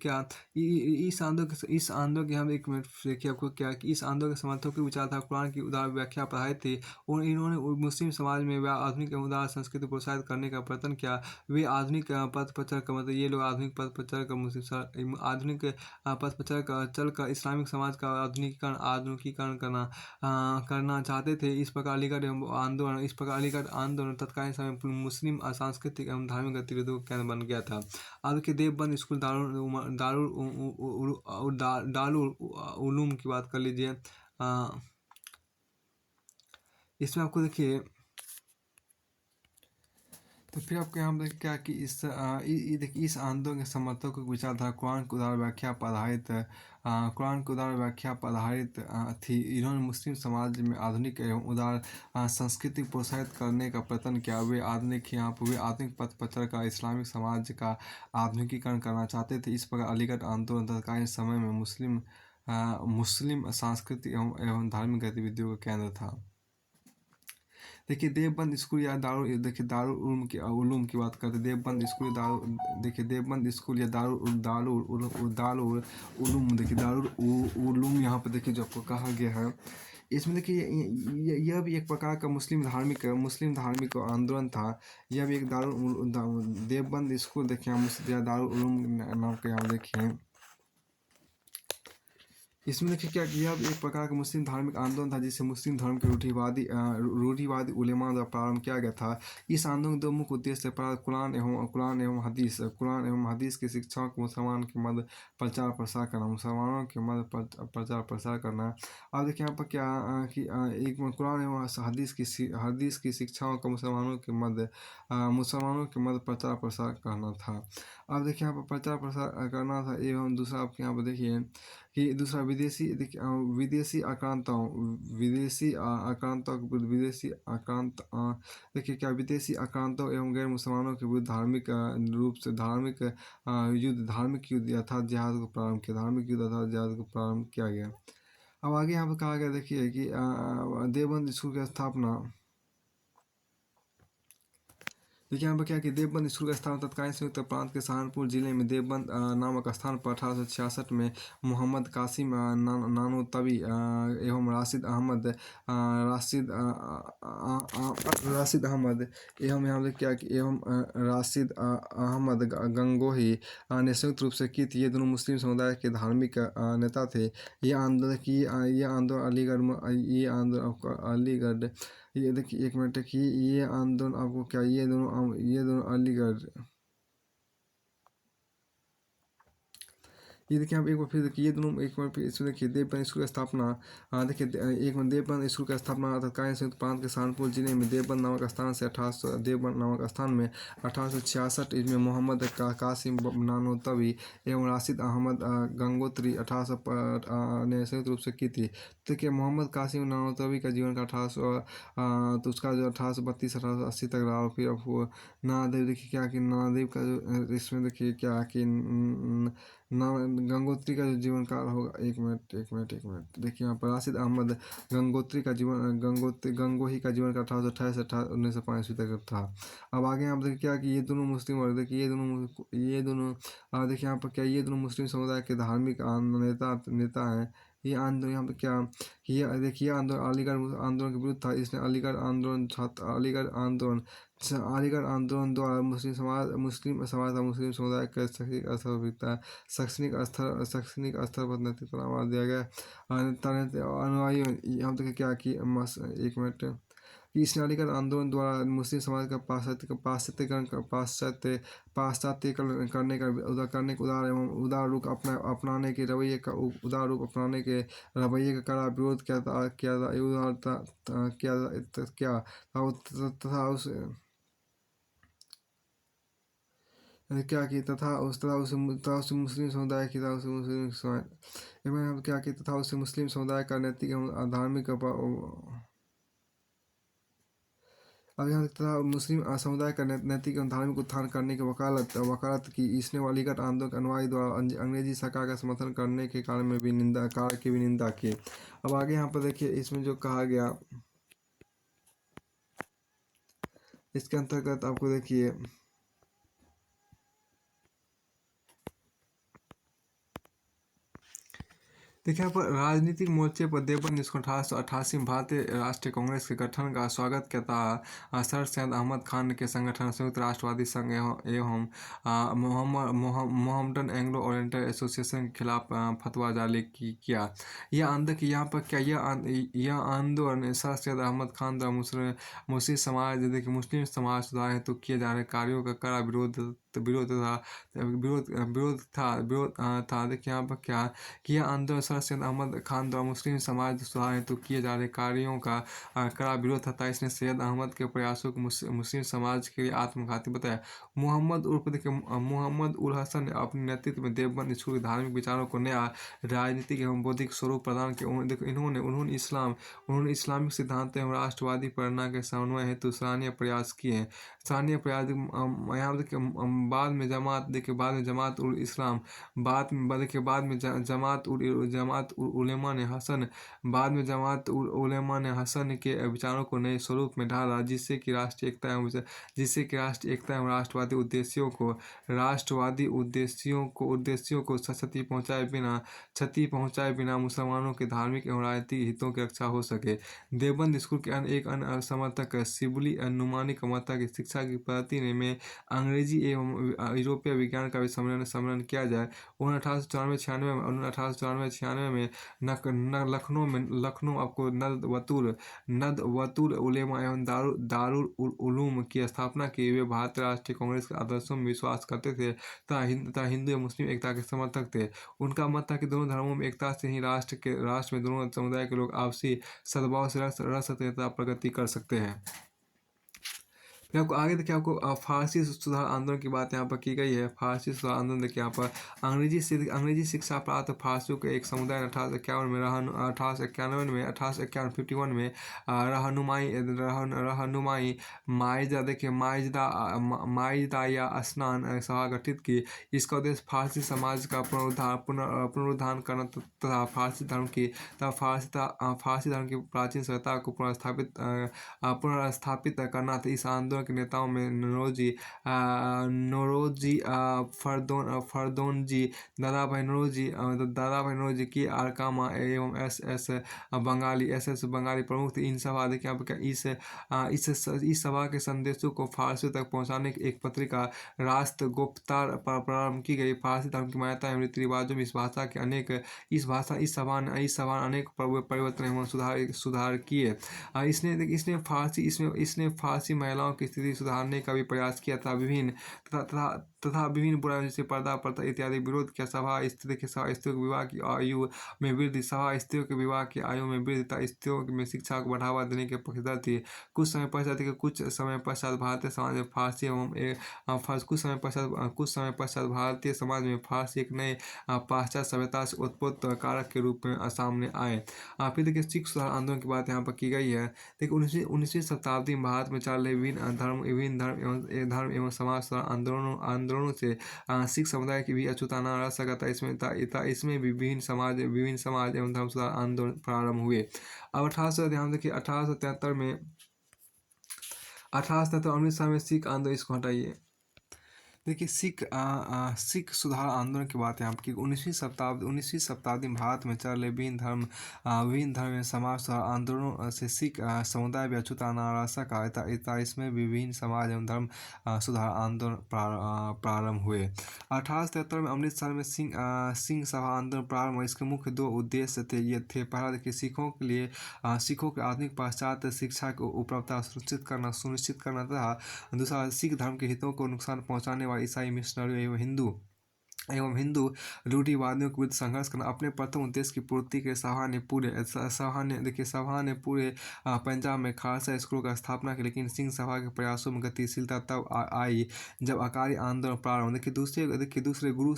S1: के यहाँ एक मिनट देखिए आपको क्या कि इस आंदोलन के समर्थकों की विचारधारा कुरान की उदार व्याख्या पर आधारित थी और इन्होंने मुस्लिम समाज में आधुनिक एवं उदार संस्कृति को प्रोत्साहित करने का प्रयत्न किया। वे आधुनिक पथ पर चल कर मतलब ये लोग आधुनिक पथ पर चल कर आधुनिक पथ पर चल कर इस्लामिक समाज का आधुनिकीकरण करना चाहते थे। इस प्रकार अलीगढ़ आंदोलन तत्कालीन समय में मुस्लिम सांस्कृतिक एवं धार्मिक गतिविधियों का केंद्र बन गया था। अब के देवबंद स्कूल दारुल उलूम की बात कर लीजिए। इसमें आपको देखिए तो फिर आपको यहाँ पर क्या कि देखिए इस आंदोलन के समर्थकों की विचारधारा कुरान की उदार व्याख्या पर आधारित थी। इन्होंने मुस्लिम समाज में आधुनिक एवं उदार संस्कृति को प्रोत्साहित करने का प्रयत्न किया। वे आधुनिक पथ पर चलकर इस्लामिक समाज का आधुनिकीकरण करना चाहते थे। इस प्रकार अलीगढ़ आंदोलन तत्कालीन समय में मुस्लिम सांस्कृतिक एवं धार्मिक गतिविधियों का केंद्र था। देखिए देवबंद स्कूल या दारुल उलूम की बात करते हैं। देवबंद स्कूल या दारुल उलूम यहाँ पर देखिए जो आपको कहा गया है। इसमें देखिए यह भी एक प्रकार का मुस्लिम धार्मिक आंदोलन था। यह भी एक देवबंद स्कूल देखिए दारुल उलूम नाम का यहाँ देखिए। इसमें देखिए क्या किया एक प्रकार का मुस्लिम धार्मिक आंदोलन था जिसे मुस्लिम धर्म के रूढ़िवादी उलेमा द्वारा प्रारंभ किया गया था। इस आंदोलन के दो मुख्य उद्देश्य कुरान एवं हदीस की शिक्षाओं को मुसलमान के मध्य प्रचार प्रसार करना। अब देखिए यहाँ पर क्या कि एक कुरान एवं हदीस की शिक्षाओं का मुसलमानों के मध्य प्रचार प्रसार करना था। अब देखिए यहाँ पर प्रचार प्रसार करना था एवं दूसरा आपके यहाँ पर देखिए कि दूसरा विदेशी आक्रांताओं एवं गैर मुसलमानों के विरुद्ध धार्मिक युद्ध अर्थात जिहाद को प्रारंभ किया गया। अब आगे यहाँ पर कहा गया देखिए कि देवबंद स्कूल की स्थापना देखिए यहाँ पर क्या कि देवबंद स्कूल का स्थान तत्कालीन संयुक्त प्रांत के सहारनपुर जिले में देवबंद नामक स्थान पर 1866 में मोहम्मद कासिम नानोतवी एवं राशिद अहमद गंगोही ने संयुक्त रूप से की थी। ये दोनों मुस्लिम समुदाय के धार्मिक नेता थे। ये आंदोलन अलीगढ़ ये देखिए एक मिनट कि ये आंदोलन आपको क्या ये दोनों अलीगढ़ ये देखिए आप एक बार फिर देखिए ये दोनों एक बार फिर इसमें देखिए देवबंद स्कूल की स्थापना देखिए एक बार देवबंद स्कूल की स्थापना तत्कालीन संयुक्त प्रांत के सहारनपुर जिले में देवबंद नामक स्थान से 1800 देवबंद नामक स्थान में 1866 ईस्वी में मोहम्मद कासिम नानोतवी एवं राशिद अहमद गंगोत्री 1800 ने संयुक्त रूप से की थी। तो देखिए मोहम्मद कासिम नानोतवी का जीवन का 1800 तो उसका जो 1832-1880 तक रहा। फिर अब वो नानादेव देखिए क्या कि नानादेव का जो इसमें देखिए क्या कि ना गंगोत्री का जो जीवन काल होगा, एक मिनट देखिए यहाँ पर राशिद अहमद गंगोत्री का जीवन गंगोही का जीवन का 1828 से 1905 तक था। अब आगे यहाँ पर देखिए क्या कि ये दोनों मुस्लिम और देखिए ये दोनों देखिए यहाँ पर क्या ये दोनों मुस्लिम समुदाय के धार्मिक नेता हैं। ये आंदोलन यहाँ पर क्या ये देखिए आंदोलन अलीगढ़ आंदोलन के विरुद्ध था। इसने अलीगढ़ आंदोलन द्वारा मुस्लिम समाज तथा मुस्लिम समुदाय के शैक्षणिक स्तर पर नेतृत्व आवाज दिया गया। अनुयायी यहाँ तक क्या कि एक मिनट कि इसने अलीगढ़ आंदोलन द्वारा मुस्लिम समाज का पाश्चात्यकरण करने का उदार रुख अपनाने के रवैये का कड़ा विरोध किया तथा उस क्या कि तथा उस मुस्लिम समुदाय की तरह उस मुस्लिम समाज एवं क्या कि तथा उसे मुस्लिम समुदाय का नैतिक एवं धार्मिक अब यहाँ तथा मुस्लिम समुदाय का नैतिक एवं धार्मिक उत्थान करने की वकालत की। इसने अलीगढ़ आंदोलन के अनुयायी द्वारा अंग्रेजी सरकार का समर्थन करने के कार्य की भी निंदा की। अब आगे यहाँ पर देखिए इसमें जो कहा गया इसके अंतर्गत आपको देखिए देखिए यहाँ पर राजनीतिक मोर्चे पर देवबंद स्कूल 1888 में भारतीय राष्ट्रीय कांग्रेस के गठन का स्वागत किया था। सर सैयद अहमद खान के संगठन संयुक्त राष्ट्रवादी संघ एवं मोहम्मडन एंग्लो ओरिएंटल एसोसिएशन के खिलाफ फतवा जारी किया। यह आंदोलन यहाँ पर क्या यह आंदोलन सर सैयद अहमद खान द्वारा मुस्लिम समाज देखिए मुस्लिम समाज सुधार हेतु किए जा रहे कार्यों का कड़ा विरोध था। देखिए यहाँ पर क्या कि यह आंदोलन सर सैयद अहमद खान द्वारा मुस्लिम समाज सुधार हेतु किए जा रहे कार्यों का कड़ा विरोध था। इसने सैयद अहमद के प्रयासों को मुस्लिम समाज के लिए आत्मघाती बताया। मोहम्मद उल हसन ने अपने नेतृत्व में देवबंद स्कूल के धार्मिक विचारों को नया राजनीतिक एवं बौद्धिक स्वरूप प्रदान किया। उन्होंने इस्लामिक सिद्धांतों एवं राष्ट्रवादी प्रेरणा के समन्वय हेतु सराहनीय प्रयास किए। यहाँ देखिए बाद में जमात उल इस्लाम बाद में जमात उलेमा ने हसन के विचारों को नए स्वरूप में ढाला, जिससे कि राष्ट्रीय एकता एवं उद्देश्यों को क्षति पहुंचाए बिना मुसलमानों के धार्मिक एवं राजनीतिक हितों की रक्षा हो सके। देवबंद स्कूल के एक अन्य समर्थक शिबली नुमानी का मत था कि शिक्षा की पद्धति में अंग्रेजी एवं यूरोपीय विज्ञान का भी सम्मेलन किया जाए। उन्होंने 1894 में लखनऊ आपको नदवतुल उलेमा एवं दारुल उलूम की स्थापना की। वे भारतीय राष्ट्रीय कांग्रेस के आदर्शों में विश्वास करते थे तथा हिंदू एवं मुस्लिम एकता के समर्थक थे। उनका मत था कि दोनों धर्मों में एकता से ही राष्ट्र में दोनों समुदाय के लोग आपसी सद्भाव से रह सकते तथा प्रगति कर सकते हैं। फिर आपको आगे देखिए आपको फारसी सुधार आंदोलन की बात यहाँ पर की गई है। फारसी सुधार आंदोलन देखिए यहाँ पर अंग्रेजी शिक्षा प्राप्त फारसियों के एक समुदाय ने 1851 में रहनुमाई माइजदा या स्नान सभा गठित की। इसका उद्देश्य फारसी समाज का पुनरुद्धार करना तथा फारसी धर्म की प्राचीन सभ्यता को पुनर्स्थापित करना था। इस आंदोलन के नेताओं में नौरोजी फरदोनजी, दादाभाई नौरोजी की आरकामा एवं एस बंगाली प्रमुख थे। इन सभा देखिए यहाँ पर इस सभा के संदेशों को फारसियों तक पहुंचाने की एक पत्रिका राष्ट्रगोप्तार प्रारंभ की गई। फारसी धर्म की मान्यता एवं रीति रिवाजों में इस सभा ने अनेक परिवर्तन एवं सुधार किए। इसने फारसी महिलाओं की स्थिति सुधारने का भी प्रयास किया था। तथा विभिन्न बुराइयों जैसे पर्दा प्रथा इत्यादि विरोध किया। सभा स्त्री देखिए सभा स्त्रियों के विवाह की आयु में वृद्धि। सभा स्त्रियों के विवाह की आयु में वृद्धि तथा स्त्रियों में शिक्षा को बढ़ावा देने के पक्षधर थी। कुछ समय पश्चात भारतीय समाज में फारसी कुछ समय पश्चात भारतीय समाज में फारसी एक नए पाश्चात्य सभ्यता से उत्पन्न कारक के रूप में सामने आए। फिर देखिए सिख सुधार आंदोलन की बात यहाँ पर की गई है। देखिए 19वीं शताब्दी में भारत में चल रहे विभिन्न धर्म एवं समाज सुधार आंदोलनों से सिख समुदाय की भी अछूता रह सका था। इसमें विभिन्न समाज एवं धर्म सुधार आंदोलन प्रारंभ हुए। अब 1800 ध्यान देखिए 1873 अमृतसर में सिख आंदोलन, इसको हटाइए। देखिए सिख सुधार आंदोलन की बात यहाँ की 19वीं शताब्दी में भारत में चल रहे विभिन्न धर्म एवं समाज सुधार आंदोलनों से सिख समुदाय भी अछूता न रह सका था। इसमें विभिन्न समाज एवं धर्म सुधार आंदोलन प्रारंभ हुए। 1873 में अमृतसर में सिंह सभा आंदोलन प्रारंभ हुआ। इसके मुख्य दो उद्देश्य थे। पहला देखिए सिखों के आधुनिक पाश्चात्य शिक्षा को उपलब्धता सुनिश्चित करना तथा दूसरा सिख धर्म के हितों को नुकसान पहुंचाने वाले ईसाई मिशनरी एवं हिंदू रूढ़िवादियों के विरुद्ध संघर्ष करना। अपने प्रथम उद्देश्य की पूर्ति के सभा ने पूरे पंजाब में खालसा स्कूलों का स्थापना की। लेकिन सिंह सभा के प्रयासों में गतिशीलता तब आई जब अकाली आंदोलन प्रारंभ। दूसरे गुरु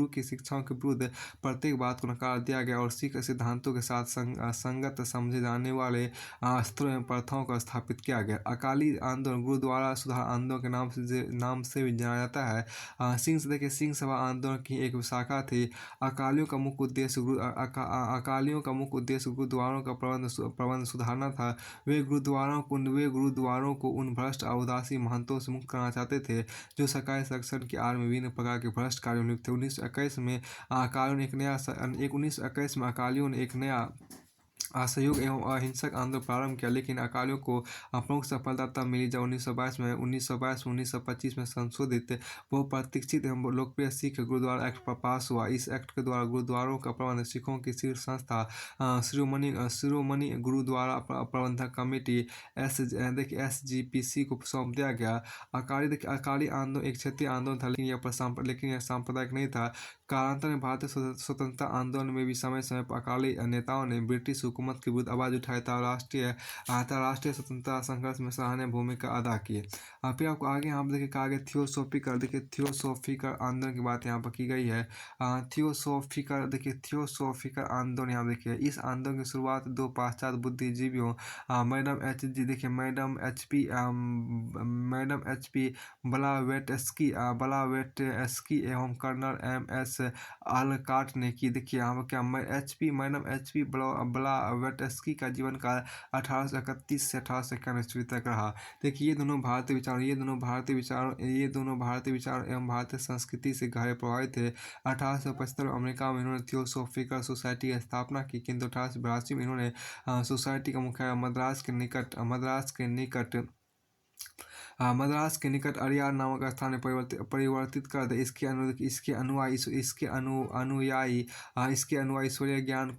S1: की शिक्षाओं के विरुद्ध प्रत्येक बात को नकार दिया गया और सिख सिद्धांतों के साथ संगत समझे जाने वाले अस्त्रों एवं प्रथाओं को स्थापित किया गया। अकाली आंदोलन गुरुद्वारा सुधार आंदोलन के नाम से भी जाना जाता है। सिंह सभा आंदोलन की एक शाखा थी। अकालियों का मुख्य उद्देश्य गुरुद्वारों का प्रबंध सुधारना था। वे गुरुद्वारों को उन भ्रष्ट और उदासी महंतों से मुक्त करना चाहते थे जो सरकारी संरक्षण की आड़ में विभिन्न प्रकार के भ्रष्ट कार्यों में लिप्त थे। 1921 में अकालियों ने एक नया असहयोग एवं अहिंसक आंदोलन प्रारंभ किया। लेकिन अकालियों को प्रमुख सफलता तब मिली जब 1925 में संशोधित बहुप्रतीक्षित एवं लोकप्रिय सिख गुरुद्वारा एक्ट पास हुआ। इस एक्ट के द्वारा गुरुद्वारों का प्रबंध सिखों की शीर्ष संस्था शिरोमणि गुरुद्वारा प्रबंधक कमेटी SGPC को सौंप दिया गया। अकाली आंदोलन एक क्षेत्रीय आंदोलन था, लेकिन यह सांप्रदायिक नहीं था। कालांतर में भारतीय स्वतंत्रता आंदोलन में भी समय समय पर अकाली नेताओं ने ब्रिटिश हुकूमत के विरुद्ध आवाज उठाई तथा राष्ट्रीय स्वतंत्रता संघर्ष में सराहनीय भूमिका अदा की। फिर आपको आगे यहाँ पर देखिए कहा गया थियोसॉफिकल आंदोलन की बात यहाँ पर की गई है। थियोसॉफिकल आंदोलन यहाँ देखिए इस आंदोलन की शुरुआत दो पाश्चात्य बुद्धिजीवियों मैडम एच पी ब्लावेटस्की एवं कर्नल MS आलकाट ने की। देखिए यहाँ पर क्या मैडम एच पी ब्लावेटस्की का जीवन काल 1831 से 1891 ईस्वी तक रहा। देखिए ये दोनों भारतीय विचारों एवं भारतीय संस्कृति से गहरे प्रभावित थे। 1875 में अमेरिका में इन्होंने थियोसॉफिकल सोसाइटी की स्थापना की, किंतु 1882 में इन्होंने सोसाइटी का मुख्यालय मद्रास के निकट अरियार नामक स्थान में परिवर्तित कर दे। इसके अनुयायी ईश्वरीय ज्ञान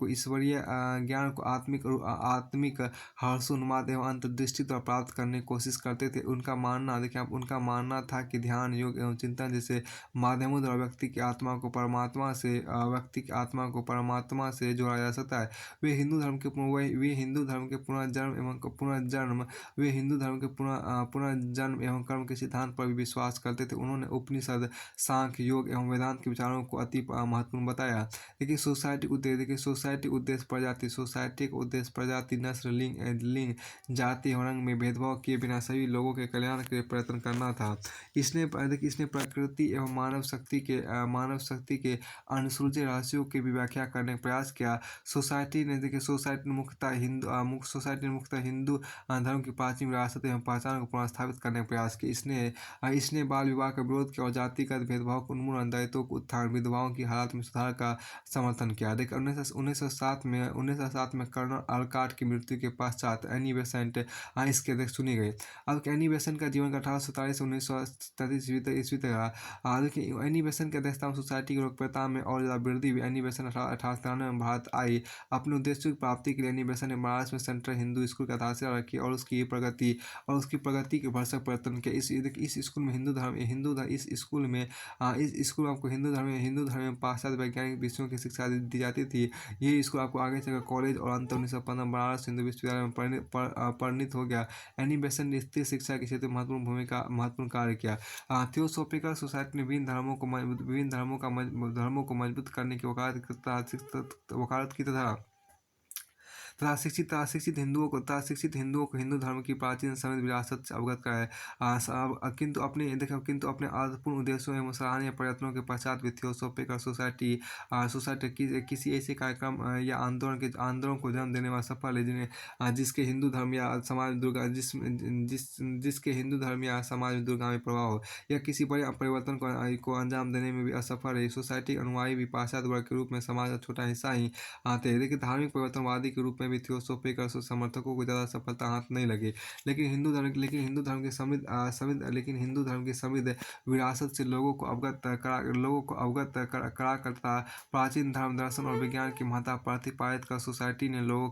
S1: को आत्मिक हर्षोन्माद एवं अंतर्दृष्टि द्वारा प्राप्त करने की कोशिश करते थे। उनका मानना था कि ध्यान, योग एवं चिंतन जैसे माध्यमों द्वारा व्यक्ति की आत्मा को परमात्मा से जोड़ा जा सकता है। वे हिंदू धर्म के पुनर्जन्म एवं कर्म के सिद्धांत पर भी विश्वास करते थे। उन्होंने उपनिषद, सांख्य, योग एवं वेदांत के विचारों को अति महत्वपूर्ण बताया। देखिए सोसाइटी उद्देश्य प्रजाति, नस्ल, लिंग, जाति एवं रंग में भेदभाव किए बिना सभी लोगों के कल्याण के लिए प्रयत्न करना था। इसने प्रकृति एवं मानव शक्ति के अनुसृज्य रहस्यों की भी व्याख्या करने का प्रयास किया। सोसाइटी ने मुख्यतः हिंदू धर्म की प्राचीन विरासत एवं पहचान को पुनर्स्थापित करने का प्रयास किया। इसने बाल विवाह का विरोध किया और जातिगत भेदभाव को उन्मूलन, दलितों को उत्थान, विधवाओं की हालत में सुधार का समर्थन किया। देखिए 1907 में कर्नल आलकाट की मृत्यु के पश्चात एनी बेसेंट इसके अध्यक्ष चुनी गई। अब एनी बेसेंट का जीवन 1847 से 1933 ईस्वी तक रहा। देखिए एनी बेसेंट की अध्यक्षता में सोसाइटी की लोकप्रियता में और ज़्यादा वृद्धि हुई। एनी बेसेंट 1893 में भारत आई। अपने उद्देश्यों की प्राप्ति के लिए एनी बेसेंट ने महाराष्ट्र में सेंट्रल हिंदू स्कूल की आधारशिला रखी और उसकी प्रगति के भरसक परिवर्तन किया। देखिए इस स्कूल में इस स्कूल में इस स्कूल में आपको हिंदू धर्म में पाश्चात्य वैज्ञानिक विषयों की शिक्षा दी जाती थी। ये स्कूल आपको आगे चलकर कॉलेज और अंत 1915 बनारस हिंदू विश्वविद्यालय में परिणित हो गया। एनी बेसेंट ने स्त्री शिक्षा के क्षेत्र में महत्वपूर्ण कार्य किया। थियोसॉफिकल सोसाइटी ने धर्मों को मजबूत करने की वकालत की तथा शिक्षित हिंदुओं को हिंदू धर्म की प्राचीन समृद्ध विरासत से अवगत कराया। किंतु अपने अर्थपूर्ण उद्देश्यों एवं सराहनीय प्रयत्नों के पश्चात भी थियोसॉफिकल सोसाइटी किसी ऐसे कार्यक्रम या आंदोलन को जन्म देने में असफल है जिसके हिंदू धर्म या समाज में जिसके हिंदू धर्म या समाज में दूरगामी प्रभाव हो, या किसी बड़े परिवर्तन को अंजाम देने में भी असफल है। सोसाइटी के अनुयायी भी पाश्चात्य वर्ग के रूप में समाज का छोटा हिस्सा ही आते हैं। देखिए धार्मिक परिवर्तनवादी के रूप में भी थियोसॉफिकल समर्थकों को ज़्यादा सफलता हाथ नहीं लगी। लेकिन हिंदू धर्म की समृद्ध विरासत से लोगों को अवगत करा करता प्राचीन धर्म दर्शन और विज्ञान की महत्ता प्रतिपादित कर सोसाइटी ने लोगों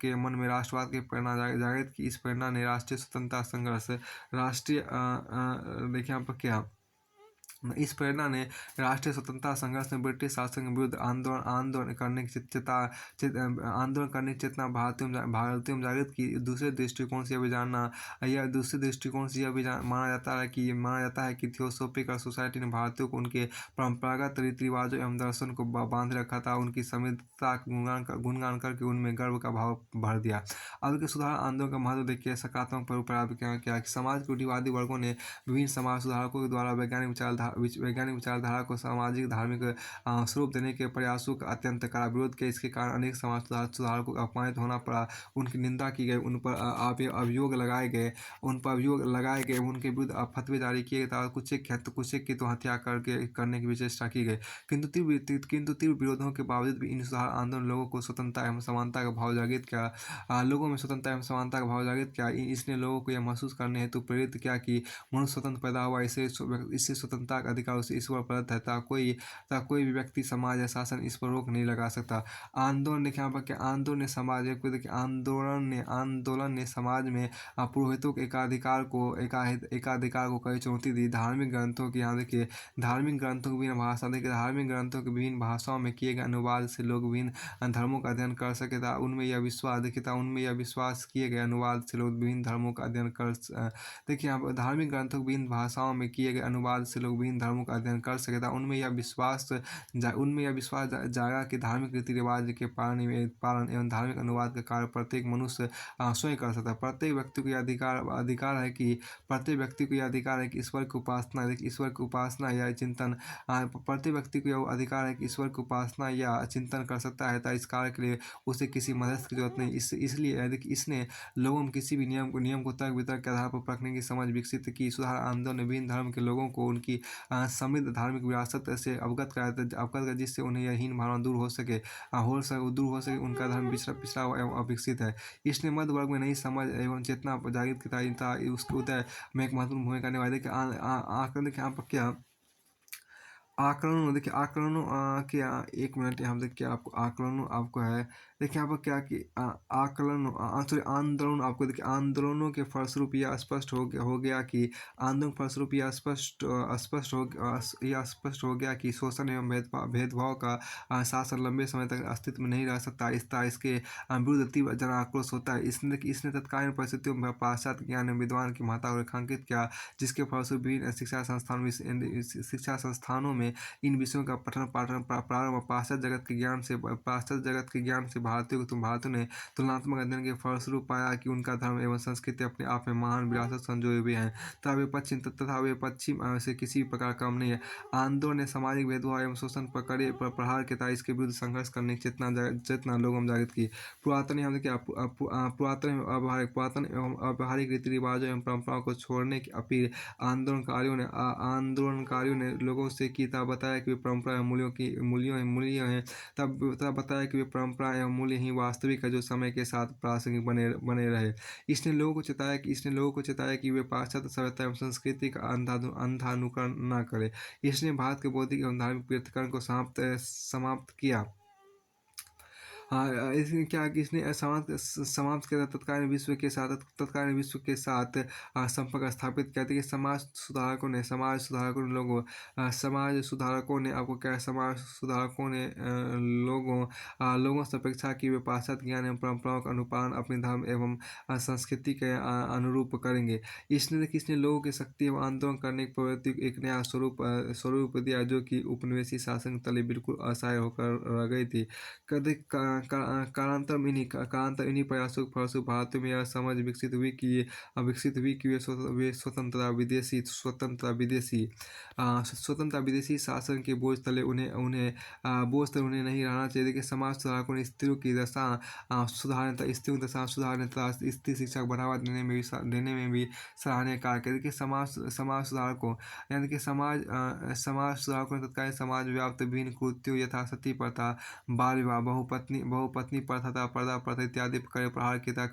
S1: के मन में राष्ट्रवाद की प्रेरणा जागृत की। इस प्रेरणा ने राष्ट्रीय स्वतंत्रता संघर्ष देखिए यहाँ पर क्या इस प्रेरणा ने राष्ट्रीय स्वतंत्रता संघर्ष में ब्रिटिश शासन के विरुद्ध आंदोलन करने की चेतना भारतीयों में जागृत की। दूसरे दृष्टिकोण से यह भी माना जाता है कि थियोसॉफिकल सोसाइटी ने भारतीयों को उनके परंपरागत रीति रिवाजों एवं दर्शन को बांधे रखा था। उनकी समृद्धता गुणगान करके उनमें गर्व का भाव भर दिया। अब के सुधार आंदोलन का महत्व देखिए सकारात्मक प्रभाव क्या समाज के रूढ़िवादी वर्गों ने विभिन्न समाज सुधारकों के द्वारा वैज्ञानिक विचारधारा को सामाजिक धार्मिक स्वरूप देने के प्रयासों का अत्यंत कड़ा विरोध किया। इसके कारण अनेक समाज सुधारकों को अपमानित होना पड़ा, उनकी निंदा की गई, उन पर अभियोग लगाए गए, उनके विरुद्ध फतवे जारी किए गए, कुछ की तो हत्या करने की भी चेष्टा की गई। किंतु तीव्र विरोधों के बावजूद भी इन सुधार आंदोलन लोगों को स्वतंत्रता एवं समानता का भाव जागृत किया। इसने लोगों को यह महसूस करने हेतु प्रेरित किया कि मनुष्य स्वतंत्र पैदा हुआ, इससे स्वतंत्रता का अधिकार उसे ईश्वर प्रदत्त है, कोई भी व्यक्ति समाज या शासन इस पर रोक नहीं लगा सकता। आंदोलन देखिए यहाँ पर क्या आंदोलन ने समाज में पुरोहितों के एकाधिकार को कई चुनौती दी। धार्मिक ग्रंथों की यहाँ देखिए धार्मिक ग्रंथों की विभिन्न भाषाओं में किए गए अनुवाद से लोग विभिन्न धर्मों का अध्ययन कर सके था। उनमें यह विश्वास किए गए अनुवाद से लोग विभिन्न धर्मों का अध्ययन कर देखिए यहाँ पर धार्मिक ग्रंथों विभिन्न भाषाओं में किए गए अनुवाद से लोग विभिन्न धर्मों का अध्ययन कर सके था। उनमें यह विश्वास जागा कि धार्मिक रीति रिवाज के पालन एवं धार्मिक अनुवाद का कार्य प्रत्येक मनुष्य स्वयं कर सकता है। प्रत्येक व्यक्ति को यह अधिकार है कि ईश्वर की उपासना या चिंतन प्रत्येक व्यक्ति को यह अधिकार है कि ईश्वर की उपासना या चिंतन कर सकता है। इस कार्य के लिए उसे किसी मदद की जरूरत नहीं। इसलिए इसने लोगों में किसी भी नियम को तर्क वितर्क के आधार पर परखने की समझ विकसित की। सुधार आंदोलन ने विभिन्न धर्म के लोगों को उनकी समृद्ध धार्मिक विरासत से अवगत कराया, जिससे उन्हें यह हीन भावना दूर हो सके उनका धर्म पिछड़ा एवं अविकसित है। इसने मध्य वर्ग में नई समझ एवं चेतना जागृत किया। उसके उदय में एक महत्वपूर्ण भूमिका निभाई। देखिए आकलन देखिए यहाँ पर क्या आकलनों के एक मिनट यहाँ देखिए आपको आकलनों आपको है देखिए यहाँ पर क्या कि आंदोलन आपको देखिए आंदोलनों के फलस्वरूप यह स्पष्ट हो गया कि स्पष्ट हो गया कि शोषण एवं भेदभाव का शासन लंबे समय तक अस्तित्व में नहीं रह सकता। इसके विरुद्ध तीव्र जन आक्रोश होता है। इसने तत्कालीन परिस्थितियों में पाश्चात्य ज्ञान एवं विद्वान की महत्ता को रेखांकित किया, जिसके फलस्वरूप विभिन्न शिक्षा संस्थानों में इन विषयों का पठन पाठन प्रारंभ पाश्चात्य जगत के ज्ञान से भारतीयों ने तुलनात्मक अध्ययन के फलस्वरूप पाया कि उनका धर्म एवं संस्कृति अपने आप में महान विरासत संजोए हुए हैं तथा वे पश्चिम से किसी प्रकार कम नहीं है। आंदोलन ने सामाजिक भेदभाव एवं शोषण पर कड़े प्रहार के तहत इसके विरुद्ध संघर्ष करने की चेतना लोगों में जागृत की। पुरातन एवं अव्यावहारिक रीति रिवाजों एवं परंपराओं को छोड़ने की अपील आंदोलनकारियों ने लोगों से की। तब बताया कि वे परंपरा एवं मूल्य हैं। तब बताया कि वे परंपरा एवं मूल्य ही वास्तविक है जो समय के साथ प्रासंगिक बने रहे। इसने लोगों को चेताया कि वे पाश्चात्य सभ्यता एवं संस्कृति का अंधा अनुकरण न करें। इसने भारत के बौद्धिक एवं धार्मिक पृथक्करण को समाप्त किया। इसने क्या कि इसने समाप्त किया था तत्कालीन विश्व के साथ संपर्क स्थापित किया था कि समाज सुधारकों ने आपको क्या है, समाज सुधारकों ने लोगों से अपेक्षा की वे पाश्चात्य ज्ञान एवं परंपराओं का अनुपालन अपने धर्म एवं संस्कृति के अनुरूप करेंगे। इसने लोगों की शक्ति एवं आंदोलन करने की प्रवृत्ति को एक नया स्वरूप दिया, जो कि उपनिवेशी शासन के तले बिल्कुल असहाय होकर रह गई थी। कद का- का- कालांतर इन्हीं प्रयासों के फलस्वरूप भारत में यह समझ विकसित हुई कि वे स्वतंत्रता विदेशी शासन के बोझ तले उन्हें नहीं रहना चाहिए। देखिए, समाज सुधारकों ने स्त्रियों की दशा सुधारने तथा स्त्री शिक्षा को बढ़ावा देने में भी सराहनीय कार्य किया। देखिए, समाज सुधारकों यानी कि समाज सुधारकों ने तत्कालीन समाज व्याप्त विभिन्न कुरीतियों यथा सती प्रथा, बाल विवाह, बहुपत्नी प्रथा तथा पर्दा प्रथा इत्यादि पर कड़े प्रहार किया था।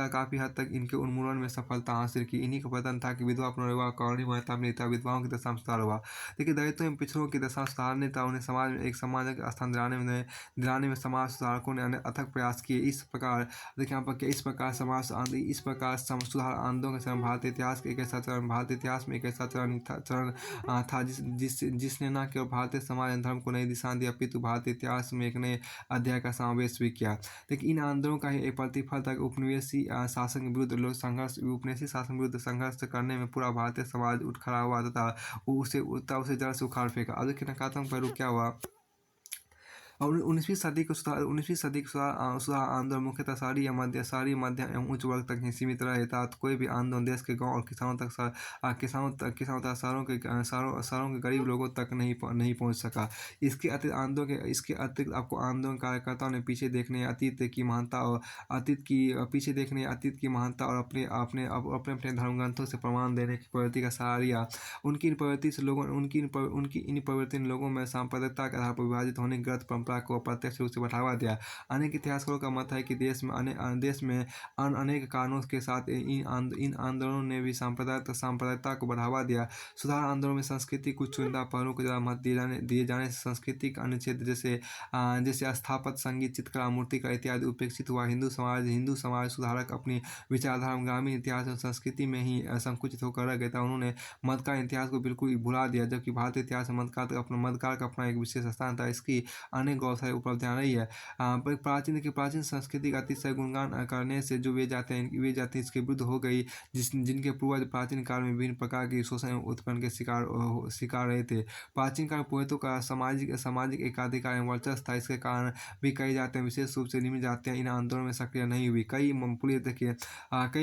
S1: काफी हद तक इनके उन्मूलन में सफलता हासिल की। इन्हीं का प्रयत्न था कि विधवा पुनर्विवाह कानूनी मान्यता मिली तथा विधवाओं की दशा में सुधार हुआ। देखिए, दलितों एवं पिछड़ों की दशा सुधारने तथा उन्हें समाज में एक सम्मानजनक स्थान दिलाने में समाज सुधारकों ने अथक प्रयास किए। इस प्रकार देखिए यहाँ पर क्या इस प्रकार सुधार आंदोलन का चरण भारतीय इतिहास के एक ऐसा चरण भारतीय इतिहास में एक ऐसा चरण था जिसने न केवल भारतीय समाज एवं धर्म को नई दिशा दी, अपितु भारतीय इतिहास में एक नए अध्याय का समावेश भी किया। लेकिन इन आंदोलनों का ही एक प्रतिफल था कि उपनिवेशी शासन के विरुद्ध संघर्ष करने में पूरा भारतीय समाज उठ खड़ा हुआ तथा उसे जड़ से उखाड़ फेंका। अब देखिए नकारात्मक पहलू क्या हुआ। और 19वीं सदी के सुधार आंदोलन मुख्यतः शहरी मध्य एवं उच्च वर्ग तक ही सीमित रहे था। तो कोई भी आंदोलन देश के गांव और किसानों तक शहरों के गरीब लोगों तक नहीं पहुंच सका। इसके अतिरिक्त आपको आंदोलन कार्यकर्ताओं ने अतीत की महानता और अपने धर्म ग्रंथों से प्रमाण देने की प्रवृत्ति का सहारा लिया। उनकी इन प्रवृत्ति ने लोगों में सांप्रदायिकता के आधार पर विभाजित होने की गलत परंपरा को अप्रत्यक्ष रूप से बढ़ावा दिया। अनेक इतिहासकारों का मत है कि देश में अनेक कारणों के साथ इन आंदोलनों ने भी सांप्रदायिकता को बढ़ावा दिया। सुधार आंदोलन में संस्कृति कुछ चुनिंदा पहलुओं को ज़्यादा महत्व दिए जाने से सांस्कृतिक अन्य क्षेत्र जैसे स्थापत्य, संगीत, चित्रकला, मूर्तिकला इत्यादि उपेक्षित हुआ। हिंदू समाज सुधारक अपनी विचारधारा ग्रामीण इतिहास और संस्कृति में ही संकुचित होकर रह गया था। उन्होंने मध्यकालीन इतिहास को बिल्कुल ही भुला दिया, जबकि भारतीय इतिहास में मध्यकाल का अपना एक विशेष स्थान था। इसकी अनेक गौरवशाली उपलब्धियां रही है। प्राचीन संस्कृति का अतिशय गुणगान करने से जो वे जाते हैं इसके विरुद्ध हो गई, जिनके पूर्वज प्राचीन काल में विभिन्न प्रकार के शोषण उत्पन्न के शिकार रहे थे। प्राचीन काल में पुरोहितों का सामाजिक एकाधिकार एवं वर्चस्व था। इसके कारण भी कई जातियां, विशेष रूप से निम्न जातियां, इन आंदोलन में सक्रिय नहीं हुई। कई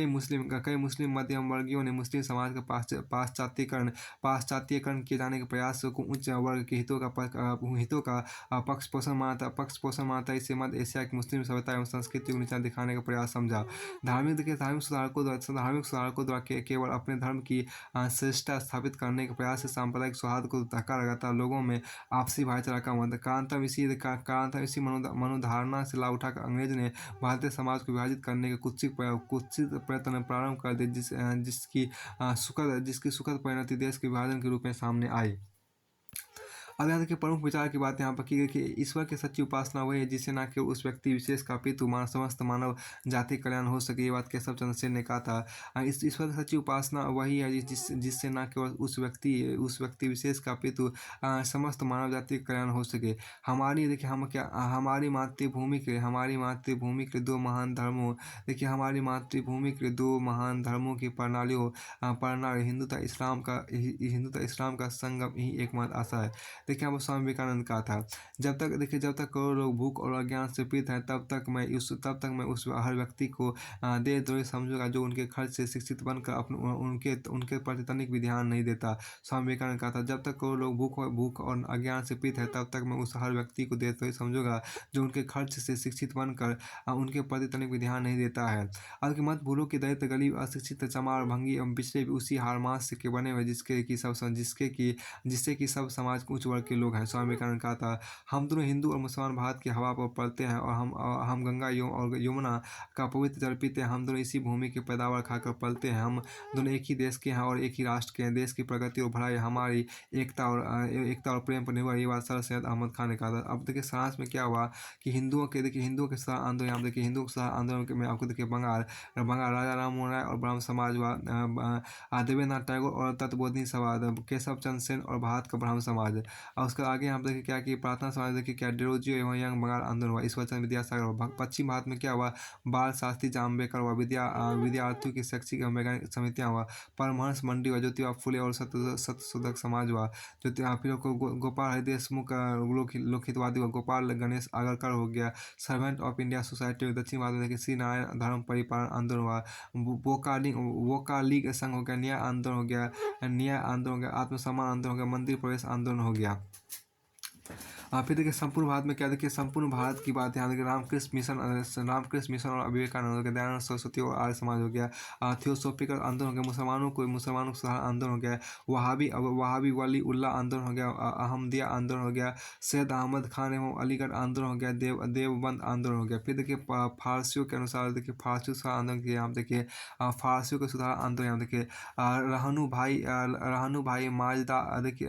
S1: मुस्लिम मध्यम वर्गीयों ने मुस्लिम समाज का पाश्चात्यकरण किए जाने के प्रयास को उच्च वर्ग के हितों का पक्ष पोषण माना था। इसे मध्य एशिया की मुस्लिम सभ्यता एवं संस्कृति को नीचा दिखाने का प्रयास समझा। धार्मिक सुधारकों द्वारा केवल अपने धर्म की श्रेष्ठता स्थापित करने के प्रयास से सांप्रदायिक सौहार्द को धक्का लगातार लोगों में आपसी भाईचारा का मत कांता इसी मनोधारणा से लाभ उठाकर अंग्रेज ने भारतीय समाज को विभाजित करने के कुत्सित प्रयत्न प्रारंभ कर दिए, जिसकी सुखद परिणति देश के विभाजन के रूप में सामने आई। अब यहाँ देखिए प्रमुख विचार की बात यहाँ पर की गई कि ईश्वर की सच्ची उपासना वही है जिससे न केवल उस व्यक्ति विशेष का अपितु समस्त मानव जाति कल्याण हो सके। ये बात केशव चंद्र सेन ने कहा था। इस ईश्वर की सच्ची उपासना वही है जिससे न केवल उस व्यक्ति विशेष का अपितु समस्त मानव जाति का कल्याण हो सके। हमारी मातृभूमि के दो महान धर्मों की प्रणाली हिंदू तथा इस्लाम का संगम ही एकमात्र आशा है। देखिए यहाँ पर स्वामी विवेकानंद का था, जब तक करोड़ों लोग भूख और अज्ञान से पीड़ित हैं, तब तक मैं उस हर व्यक्ति को देशद्रोही समझूंगा जो उनके खर्च से शिक्षित बनकर उनके प्रति तनिक भी ध्यान नहीं देता। स्वामी विवेकानंद का था, जब तक करोड़ों लोग भूख और अज्ञान से पीड़ित है, तब तक मैं उस हर व्यक्ति को देशद्रोही समझूंगा जो उनके खर्च से शिक्षित बनकर उनके प्रति तनिक भी ध्यान नहीं देता है। अब कि मत भूलो कि दलित, गरीब, अशिक्षित, चमार, भंगी एवं पिछड़े भी उसी हार मांस के बने हुए जिससे कि सब समाज को उच्च वर्ग वर्ग के लोग हैं। स्वामी विवेकानंद ने कहा था, हम दोनों हिंदू और मुसलमान भारत की हवा पर पलते हैं और हम गंगा और यमुना का पवित्र जल पीते हैं। हम दोनों इसी भूमि की पैदावार खाकर पलते हैं। हम दोनों एक ही देश के हैं और एक ही राष्ट्र के हैं। देश की प्रगति और भलाई हमारी एकता और प्रेम पर निर्भर। ये बात सर सैयद अहमद खान ने कहा था। अब देखिए सारांश में क्या हुआ कि हिंदुओं के सह आंदोलन, यहाँ देखिए हिंदुओं के सह आंदोलन में आपको देखिए बंगाल बंगाल राजा राम मोहन राय और ब्राह्मण समाज हुआ, देवेंद्रनाथ टैगोर और तत्वबोधिनी समाज, केशव चंद्र सेन और भारत का ब्राह्मण समाज। और उसके आगे यहाँ देखिए क्या कि प्रार्थना समाज देखिए क्या डेरोजियो एवं यंग बंगाल आंदोलन हुआ, ईश्वर चंद्र विद्यासागर हुआ। पश्चिम भारत में क्या हुआ, बाल शास्त्री जाम्बेकर हुआ, विद्यार्थियों की शैक्षिक एवं वैज्ञानिक समितियाँ हुआ, परमहंस मंडी हुआ, ज्योतिबा फुले और सत्यशोधक समाज हुआ, फिर गोपाल हरि देशमुख लोकहितवादी हुआ, गोपाल गणेश आगरकर हो गया, सर्वेंट ऑफ इंडिया सोसाइटी। दक्षिण भारत में देखिए श्री नारायण धर्म परिपालन आंदोलन हुआ, वोका लीग संघ हो गया, न्याय आंदोलन हो गया, आत्मसम्मान आंदोलन हो गया, मंदिर प्रवेश आंदोलन हो गया। फिर देखिए संपूर्ण भारत में क्या, देखिए संपूर्ण भारत की बात यहाँ देखिए रामकृष्ण मिशन और विवेकानंद हो गया, दयानंद सरस्वती और आर्य समाज हो गया, थियोसॉफिकल आंदोलन हो गया, मुसलमानों को सुधार आंदोलन हो गया, वहाबी वली उल्लाह आंदोलन हो गया, अहमदिया आंदोलन हो गया, सैयद अहमद खान एवं अलीगढ़ आंदोलन हो गया, देवबंद आंदोलन हो गया। फिर देखिए फारसियों के अनुसार देखिए फारसी सुधार आंदोलन किया, यहाँ देखिए फारसियों के सुधार आंदोलन, यहाँ देखिए रहनु भाई माजदा देखिए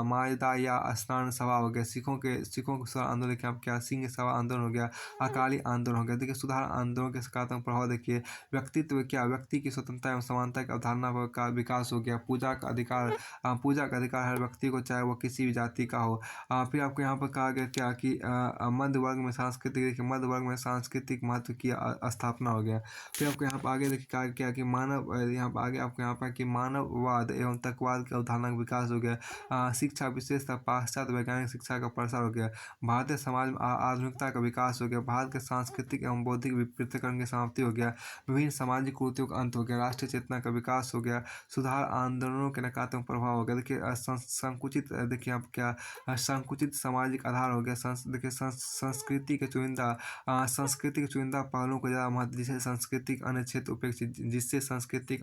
S1: माजदा या स्नान सभा हो गया, सिखों के सुधार आंदोलन क्या सिंह सभा आंदोलन हो गया, अकाली आंदोलन हो गया। देखिए सुधार आंदोलन के सकारात्मक प्रभाव देखिए व्यक्ति की स्वतंत्रता एवं समानता की अवधारणा का विकास हो गया, पूजा का अधिकार हर व्यक्ति को, चाहे वो किसी भी जाति का हो। फिर आपको यहाँ पर कहा गया क्या कि मध्य वर्ग में सांस्कृतिक महत्व की स्थापना हो गया। फिर आपको यहाँ पर आगे देखिए कहा क्या कि मानववाद एवं तर्कवाद की अवधारणा का विकास हो गया, शिक्षा विशेषतः पाश्चात्य वैज्ञानिक शिक्षा का प्रसार हो गया, भारतीय समाज में आधुनिकता का विकास हो गया, भारत के सांस्कृतिक एवं बौद्धिक पृथक्करण की समाप्ति हो गया, विभिन्न सामाजिक कुरीतियों का अंत हो गया, राष्ट्रीय चेतना का विकास हो गया, सुधार आंदोलनों के नकारात्मक प्रभाव हो गया। देखिए संकुचित सामाजिक आधार हो गया, देखिए संस्कृति के चुनिंदा पहलुओं को ज़्यादा महत्व, जिससे सांस्कृतिक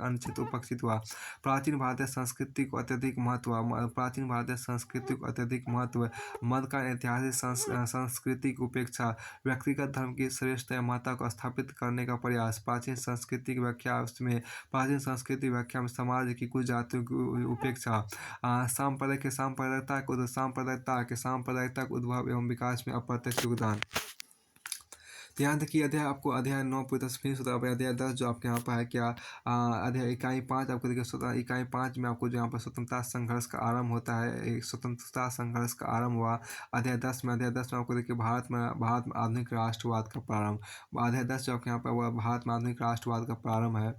S1: अन्य क्षेत्र उपेक्षित हुआ। प्राचीन भारतीय संस्कृति को अत्यधिक महत्व, मध्य का ऐतिहासिक सांस्कृतिक उपेक्षा, व्यक्तिगत धर्म की श्रेष्ठ महत्ता को स्थापित करने का प्रयास, प्राचीन सांस्कृतिक व्याख्या में समाज की कुछ जातियों की उपेक्षा, सांप्रदायिकता के उद्भव एवं विकास में अप्रत्यक्ष योगदान। ध्यान देखिए अध्याय 9 पूरी तरह फिनिश होता है। अध्याय 10 जो आपके यहाँ पर है क्या, अध्याय इकाई 5 आपको देखिए इकाई 5 में आपको जो यहाँ पर स्वतंत्रता संघर्ष का आरंभ होता है, एक स्वतंत्रता संघर्ष का आरंभ हुआ। अध्याय 10 में आपको देखिए भारत में आधुनिक राष्ट्रवाद का प्रारंभ। अध्याय 10 जो आपके यहाँ पर हुआ भारत में आधुनिक राष्ट्रवाद का प्रारंभ है।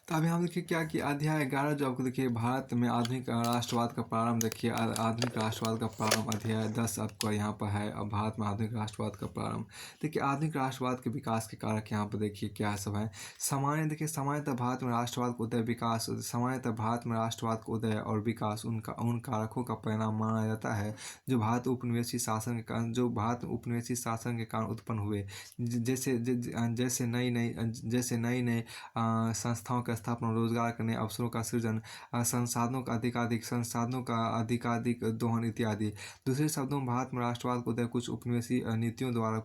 S1: तो अब यहाँ देखिए क्या कि अध्याय 11 जो आपको देखिए भारत में आधुनिक राष्ट्रवाद का प्रारंभ, देखिए आधुनिक राष्ट्रवाद का प्रारंभ अध्याय 10 आपको यहाँ पर है। अब भारत में आधुनिक राष्ट्रवाद का प्रारंभ, देखिए आधुनिक राष्ट्रवाद के विकास के कारक यहाँ पर देखिए क्या सब है। सामान्यतः भारत में राष्ट्रवाद को उदय और विकास उन कारकों का परिणाम माना जाता है जो भारत उपनिवेशी शासन के कारण उत्पन्न हुए, जैसे नई संस्थाओं का स्थापना, रोजगार के नए अवसरों का सृजन, संसाधनों का अधिकाधिक दोहन इत्यादि। दूसरे शब्दों में भारत में राष्ट्रवाद को कुछ उपनिवेशी नीतियों द्वारा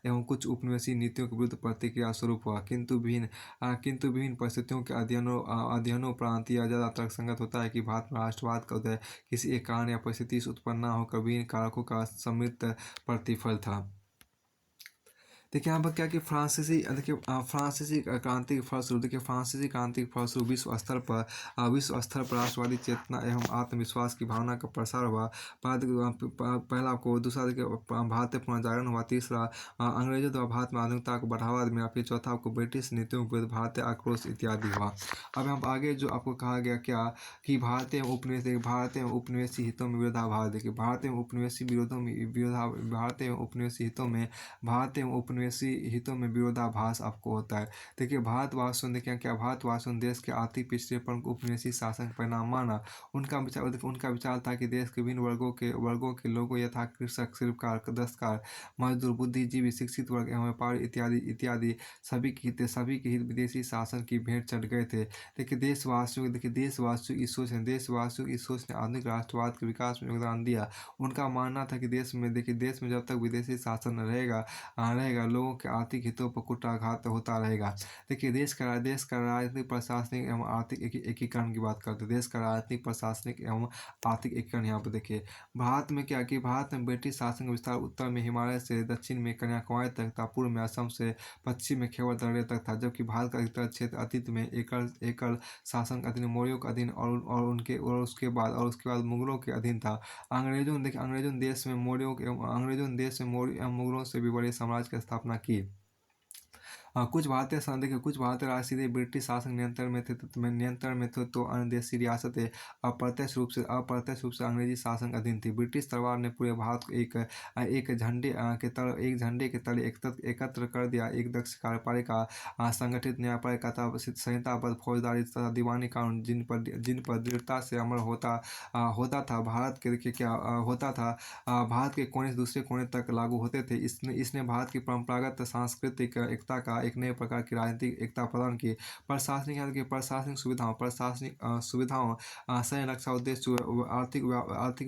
S1: एवं कुछ उपनिवेशी नीतियों के विरुद्ध प्रतिक्रिया स्वरूप हुआ, किंतु विभिन्न परिस्थितियों के अध्ययनों उपरांत यह ज़्यादा तर्कसंगत होता है कि भारत में राष्ट्रवाद का उदय किसी एक कारण या परिस्थिति से उत्पन्न न होकर विभिन्न कारकों का सम्मिलित प्रतिफल था। देखिए यहाँ पर क्या कि फ्रांसीसी क्रांति के फलस्वरूप विश्व स्तर पर राष्ट्रवादी चेतना एवं आत्मविश्वास की भावना का प्रसार हुआ। पहला आपको, दूसरा देखिए भारतीय पुनर्जागरण हुआ, तीसरा अंग्रेजों द्वारा भारत में आधुनिकता को बढ़ावा मिला, फिर चौथा आपको ब्रिटिश नीतियों के विरुद्ध भारतीय आक्रोश इत्यादि हुआ। अब यहाँ आगे जो आपको कहा गया क्या कि भारतीय उपनिवेशी हितों में विरोधाभास। देखिए भारतीय उपनिवेशी हितों में उपनिवेशी हितों में विरोधाभास आपको होता है। देखिए भारतवासियों ने क्या किया, भारतवासियों ने देश के आर्थिक पिछड़ेपन को उपनिवेशी शासन का परिणाम माना। उनका विचार था कि देश के विभिन्न वर्गों के लोगों यथा कृषक, शिल्पकार, दस्तकार, मजदूर, बुद्धिजीवी, शिक्षित वर्ग एवं व्यापारी इत्यादि इत्यादि सभी के हित विदेशी शासन की भेंट चढ़ गए थे। देशवासियों की इस सोच ने आधुनिक राष्ट्रवाद के विकास में योगदान दिया। उनका मानना था कि देश में जब तक विदेशी शासन रहेगा, लोगों के आर्थिक हितों पर कुठाराघात होता रहेगा। देखिए देश का राजनीतिक, प्रशासनिक एवं आर्थिक एकीकरण की बात करते हैं। देश का राजनीतिक, प्रशासनिक एवं आर्थिक एकीकरण यहाँ पर देखिए भारत में ब्रिटिश शासन का विस्तार उत्तर में हिमालय से दक्षिण में कन्याकुमारी तक था, पूर्व में असम से पश्चिम में खेवर दर्रे तक था, जबकि भारत का अधिकतर क्षेत्र अतीत में एकल शासन के अधीन, मौर्यों के अधीन और उसके बाद मुगलों के अधीन था। अंग्रेजों ने देश में मौर्य एवं मुगलों से भी बड़े साम्राज्य की स्थापना की। कुछ भारतीय राज्य सीधे ब्रिटिश शासन नियंत्रण में थे, तो अन्य देशी रियासतें अप्रत्यक्ष रूप से अंग्रेजी शासन के अधीन थी। ब्रिटिश सरकार ने पूरे भारत को एक झंडे के तले एकत्र कर दिया। एक दक्ष कार्यपालिका, संगठित न्यायपालिका तथा संहिताबद्ध फौजदारी तथा दीवानी कानून जिन पर दृढ़ता से अमल होता था, भारत के कोने से दूसरे कोने तक लागू होते थे। इसने भारत की परंपरागत सांस्कृतिक एकता का एक नए प्रकार की राजनीतिक एकता प्रदान की। प्रशासनिक सुविधाओं, सैन्य रक्षा उद्देश्य, आर्थिक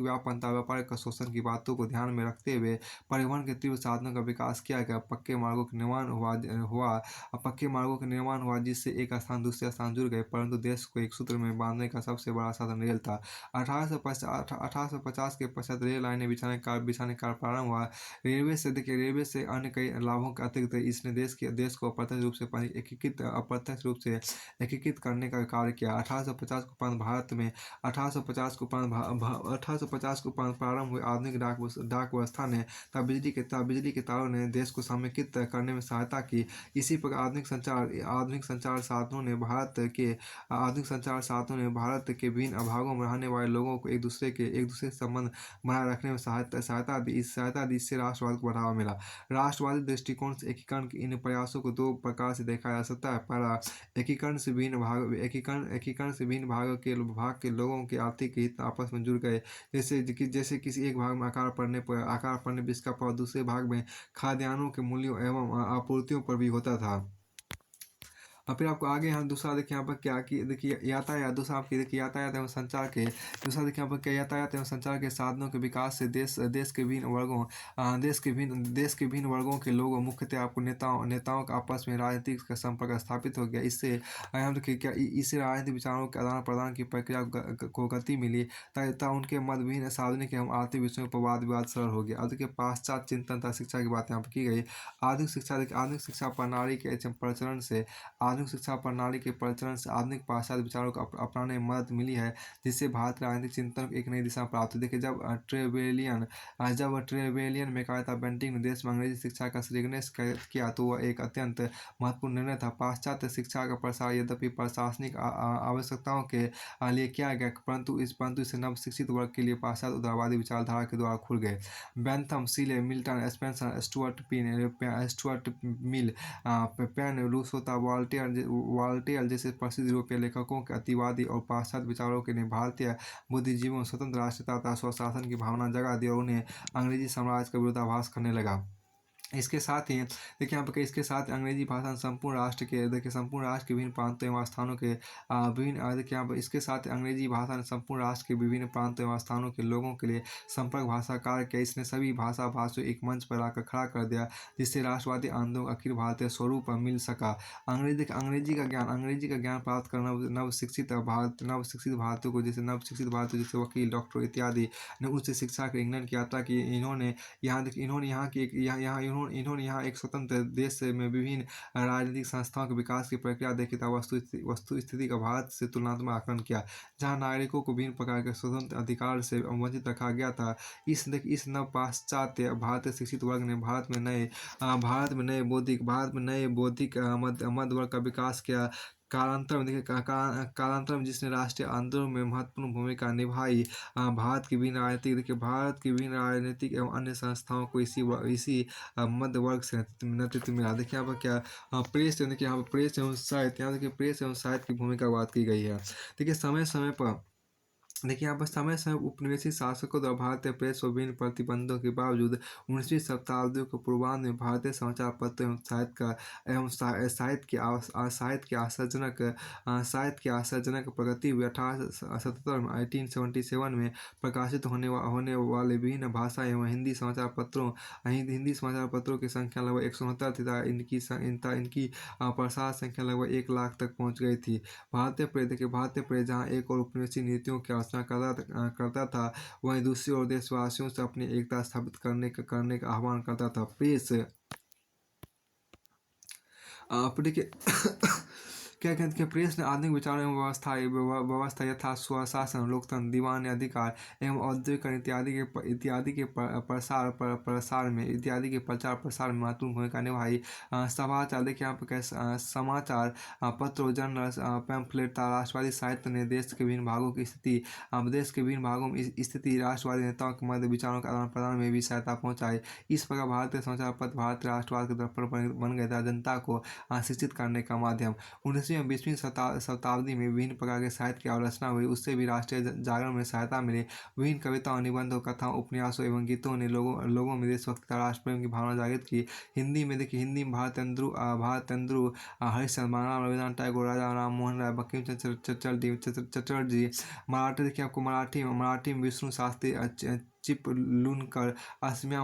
S1: व्यापनता, व्यापारिक शोषण की बातों को ध्यान में रखते हुए परिवहन के तीव्र साधनों का विकास किया गया। पक्के मार्गों का निर्माण हुआ जिससे एक स्थान दूसरे स्थान जुड़ गए, परंतु देश को एक सूत्र में बांधने का सबसे बड़ा साधन रेल था। 1850 के पश्चात रेल लाइनें बिछाने का प्रारंभ हुआ। रेलवे से अन्य कई लाभों के अतिरिक्त इसने देश को अप्रत्यक्ष रूप से एकीकृत करने का कार्य किया। 1850 के उपरांत भारत में 1850 के उपरांत प्रारंभ हुई आधुनिक डाक व्यवस्था ने तथा बिजली के तारों ने देश को समेकित करने में सहायता की। इसी प्रकार आधुनिक संचार साधनों ने भारत के विभिन्न भागों में रहने वाले लोगों को एक दूसरे से संबंध बनाए रखने में सहायता दी। इससे राष्ट्रवाद को बढ़ावा मिला। राष्ट्रवादी दृष्टिकोण से एकीकरण के इन प्रयासों को दो प्रकार से देखा जा सकता है। पहला, एकीकरण से विभिन्न भाग के लोगों के आर्थिक हित आपस में जुड़ गए। जैसे किसी एक भाग में आकार पड़ने पर इसका प्रभाव दूसरे भाग में खाद्यान्नों के मूल्यों एवं आपूर्तियों पर भी होता था। और फिर आपको आगे यहाँ दूसरा देखिए यहाँ पर क्या कि देखिए यातायात, दूसरा आपकी देखिए यातायात एवं संचार के दूसरा देखिए यहाँ पर क्या यातायात एवं संचार के साधनों के विकास से देश के विभिन्न वर्गों के लोगों, मुख्यतः आपको नेताओं का आपस में राजनीतिक संपर्क स्थापित हो गया। इससे हम देखिए क्या इससे राजनीतिक विचारों के आदान प्रदान की प्रक्रिया को गति मिली तथा उनके मत विभिन्न सार्वजनिक एवं आर्थिक विषयों पर वाद विवाद सरल हो गया। अब देखिए पाश्चात्य चिंतन तथा शिक्षा की बात यहाँ पर की गई। आधुनिक शिक्षा प्रणाली के प्रचलन से आधुनिक पाश्चात्य विचारों को अपनाने में मदद मिली है, जिससे भारत राजनीतिक चिंतन को एक नई दिशा प्राप्त हुई। देखिए जब ट्रेवेलियन मैकार्था बेंटिक ने देश में अंग्रेजी शिक्षा का श्रीगणेश किया तो वह एक अत्यंत महत्वपूर्ण निर्णय था। पाश्चात्य शिक्षा का प्रसार यद्यपि प्रशासनिक आवश्यकताओं के लिए किया गया, परंतु इसे नव शिक्षित वर्ग के लिए पाश्चात्य उदारवादी विचारधारा के द्वारा खुल गए। Bentham, Seeley, Milton, Spencer, Stuart Mill, Paine, Rousseau तथा वॉल्टेयर जैसे प्रसिद्ध यूरोपीय लेखकों के अतिवादी और पाश्चात्य विचारों ने भारतीय बुद्धिजीवियों में स्वतंत्र राष्ट्रीयता तथा स्वशासन की भावना जगा दी और उन्हें अंग्रेजी साम्राज्य का विरोधाभास करने लगा। इसके साथ ही देखिए यहाँ पर इसके साथ अंग्रेजी भाषा संपूर्ण राष्ट्र के विभिन्न प्रांतों एवं स्थानों के देखिए यहाँ पर इसके साथ अंग्रेजी भाषा ने संपूर्ण राष्ट्र के विभिन्न प्रांतों एवं स्थानों के लोगों के लिए संपर्क भाषा कार्य किया। इसने सभी भाषियों एक मंच पर लाकर खड़ा कर दिया, जिससे राष्ट्रवादी आंदोलन को अखिल भारतीय स्वरूप मिल सका। अंग्रेजी का ज्ञान प्राप्त करना नव शिक्षित भारतीयों को जैसे वकील, डॉक्टर इत्यादि ने उच्च शिक्षा के इंग्लैंड की यात्रा की। इन्होंने यहाँ एक स्वतंत्र देश में विभिन्न राजनीतिक संस्थाओं के विकास की प्रक्रिया देखी तथा वस्तु स्थिति का भारत से तुलनात्मक आकलन किया, जहाँ नागरिकों को विभिन्न प्रकार के स्वतंत्र अधिकार से वंचित रखा गया था। इस नव पाश्चात्य भारतीय शिक्षित वर्ग ने भारत में नए बौद्धिक मध्य वर्ग का विकास किया। कालांतर में देखिए कालांतर में जिसने राष्ट्रीय आंदोलन में महत्वपूर्ण भूमिका निभाई। भारत की विभिन्न राजनीतिक एवं अन्य संस्थाओं को इसी मध्य वर्ग से नेतृत्व मिला। देखिए यहाँ पर क्या प्रेस देखिए यहाँ पर प्रेस एवं साहित्य, यहाँ देखिए प्रेस एवं साहित्य की भूमिका बात की गई है। देखिए समय समय पर देखिए यहाँ पर समय समय उपनिवेशी शासकों द्वारा भारतीय प्रेस पर विभिन्न प्रतिबंधों के बावजूद 19वीं शताब्दी के पूर्वार्ध में भारतीय समाचार पत्र एवं साहित्य की आशाजनक प्रगति हुई। 1877 में 1877 में प्रकाशित होने वाले विभिन्न भाषा एवं हिंदी समाचार पत्रों की संख्या लगभग 169 थी तथा इनकी प्रसार संख्या लगभग 1 लाख तक पहुँच गई थी। भारतीय प्रेस जहाँ एक और उपनिवेशी नीतियों की आलोचना करता था, वहीं दूसरी ओर देशवासियों से अपनी एकता स्थापित करने का आह्वान करता था। प्रेस देखिए क्या कहते हैं, प्रेस ने आधुनिक विचारों एवं व्यवस्था यथा स्वशासन, लोकतंत्र, दीवानी अधिकार एवं औद्योगिकरण इत्यादि के प्रचार प्रसार में महत्वपूर्ण भूमिका निभाई। समाचार देखिए यहाँ पर समाचार पत्र, जर्नल, पैम्फलेट तथा राष्ट्रवादी साहित्य ने देश के विभिन्न भागों में स्थिति राष्ट्रवादी नेताओं के मध्य विचारों के आदान प्रदान में भी सहायता पहुंचाई। इस प्रकार भारतीय समाचार पत्र भारतीय राष्ट्रवाद के दर्पण बन गए तथा जनता को शिक्षित करने का माध्यम। 19वीं और 20वीं शताब्दी में विभिन्न प्रकार के साहित्य की आलोचना हुई, उससे भी राष्ट्रीय जागरण में सहायता मिली। विभिन्न कविताओं, निबंधों, कथाओं, उपन्यासों एवं गीतों ने लोगों में देशभक्ति तथा राष्ट्र प्रेम की भावना जागृत की। हिंदी में भारतेंदु हरिश्चंद्र, महाराणा रविदास टैगोर, राजा राम मोहन राय, बंकिम चंद्र चटर्जी। मराठी देखिए आपको मराठी में विष्णु शास्त्री चिपलूणकर, असमिया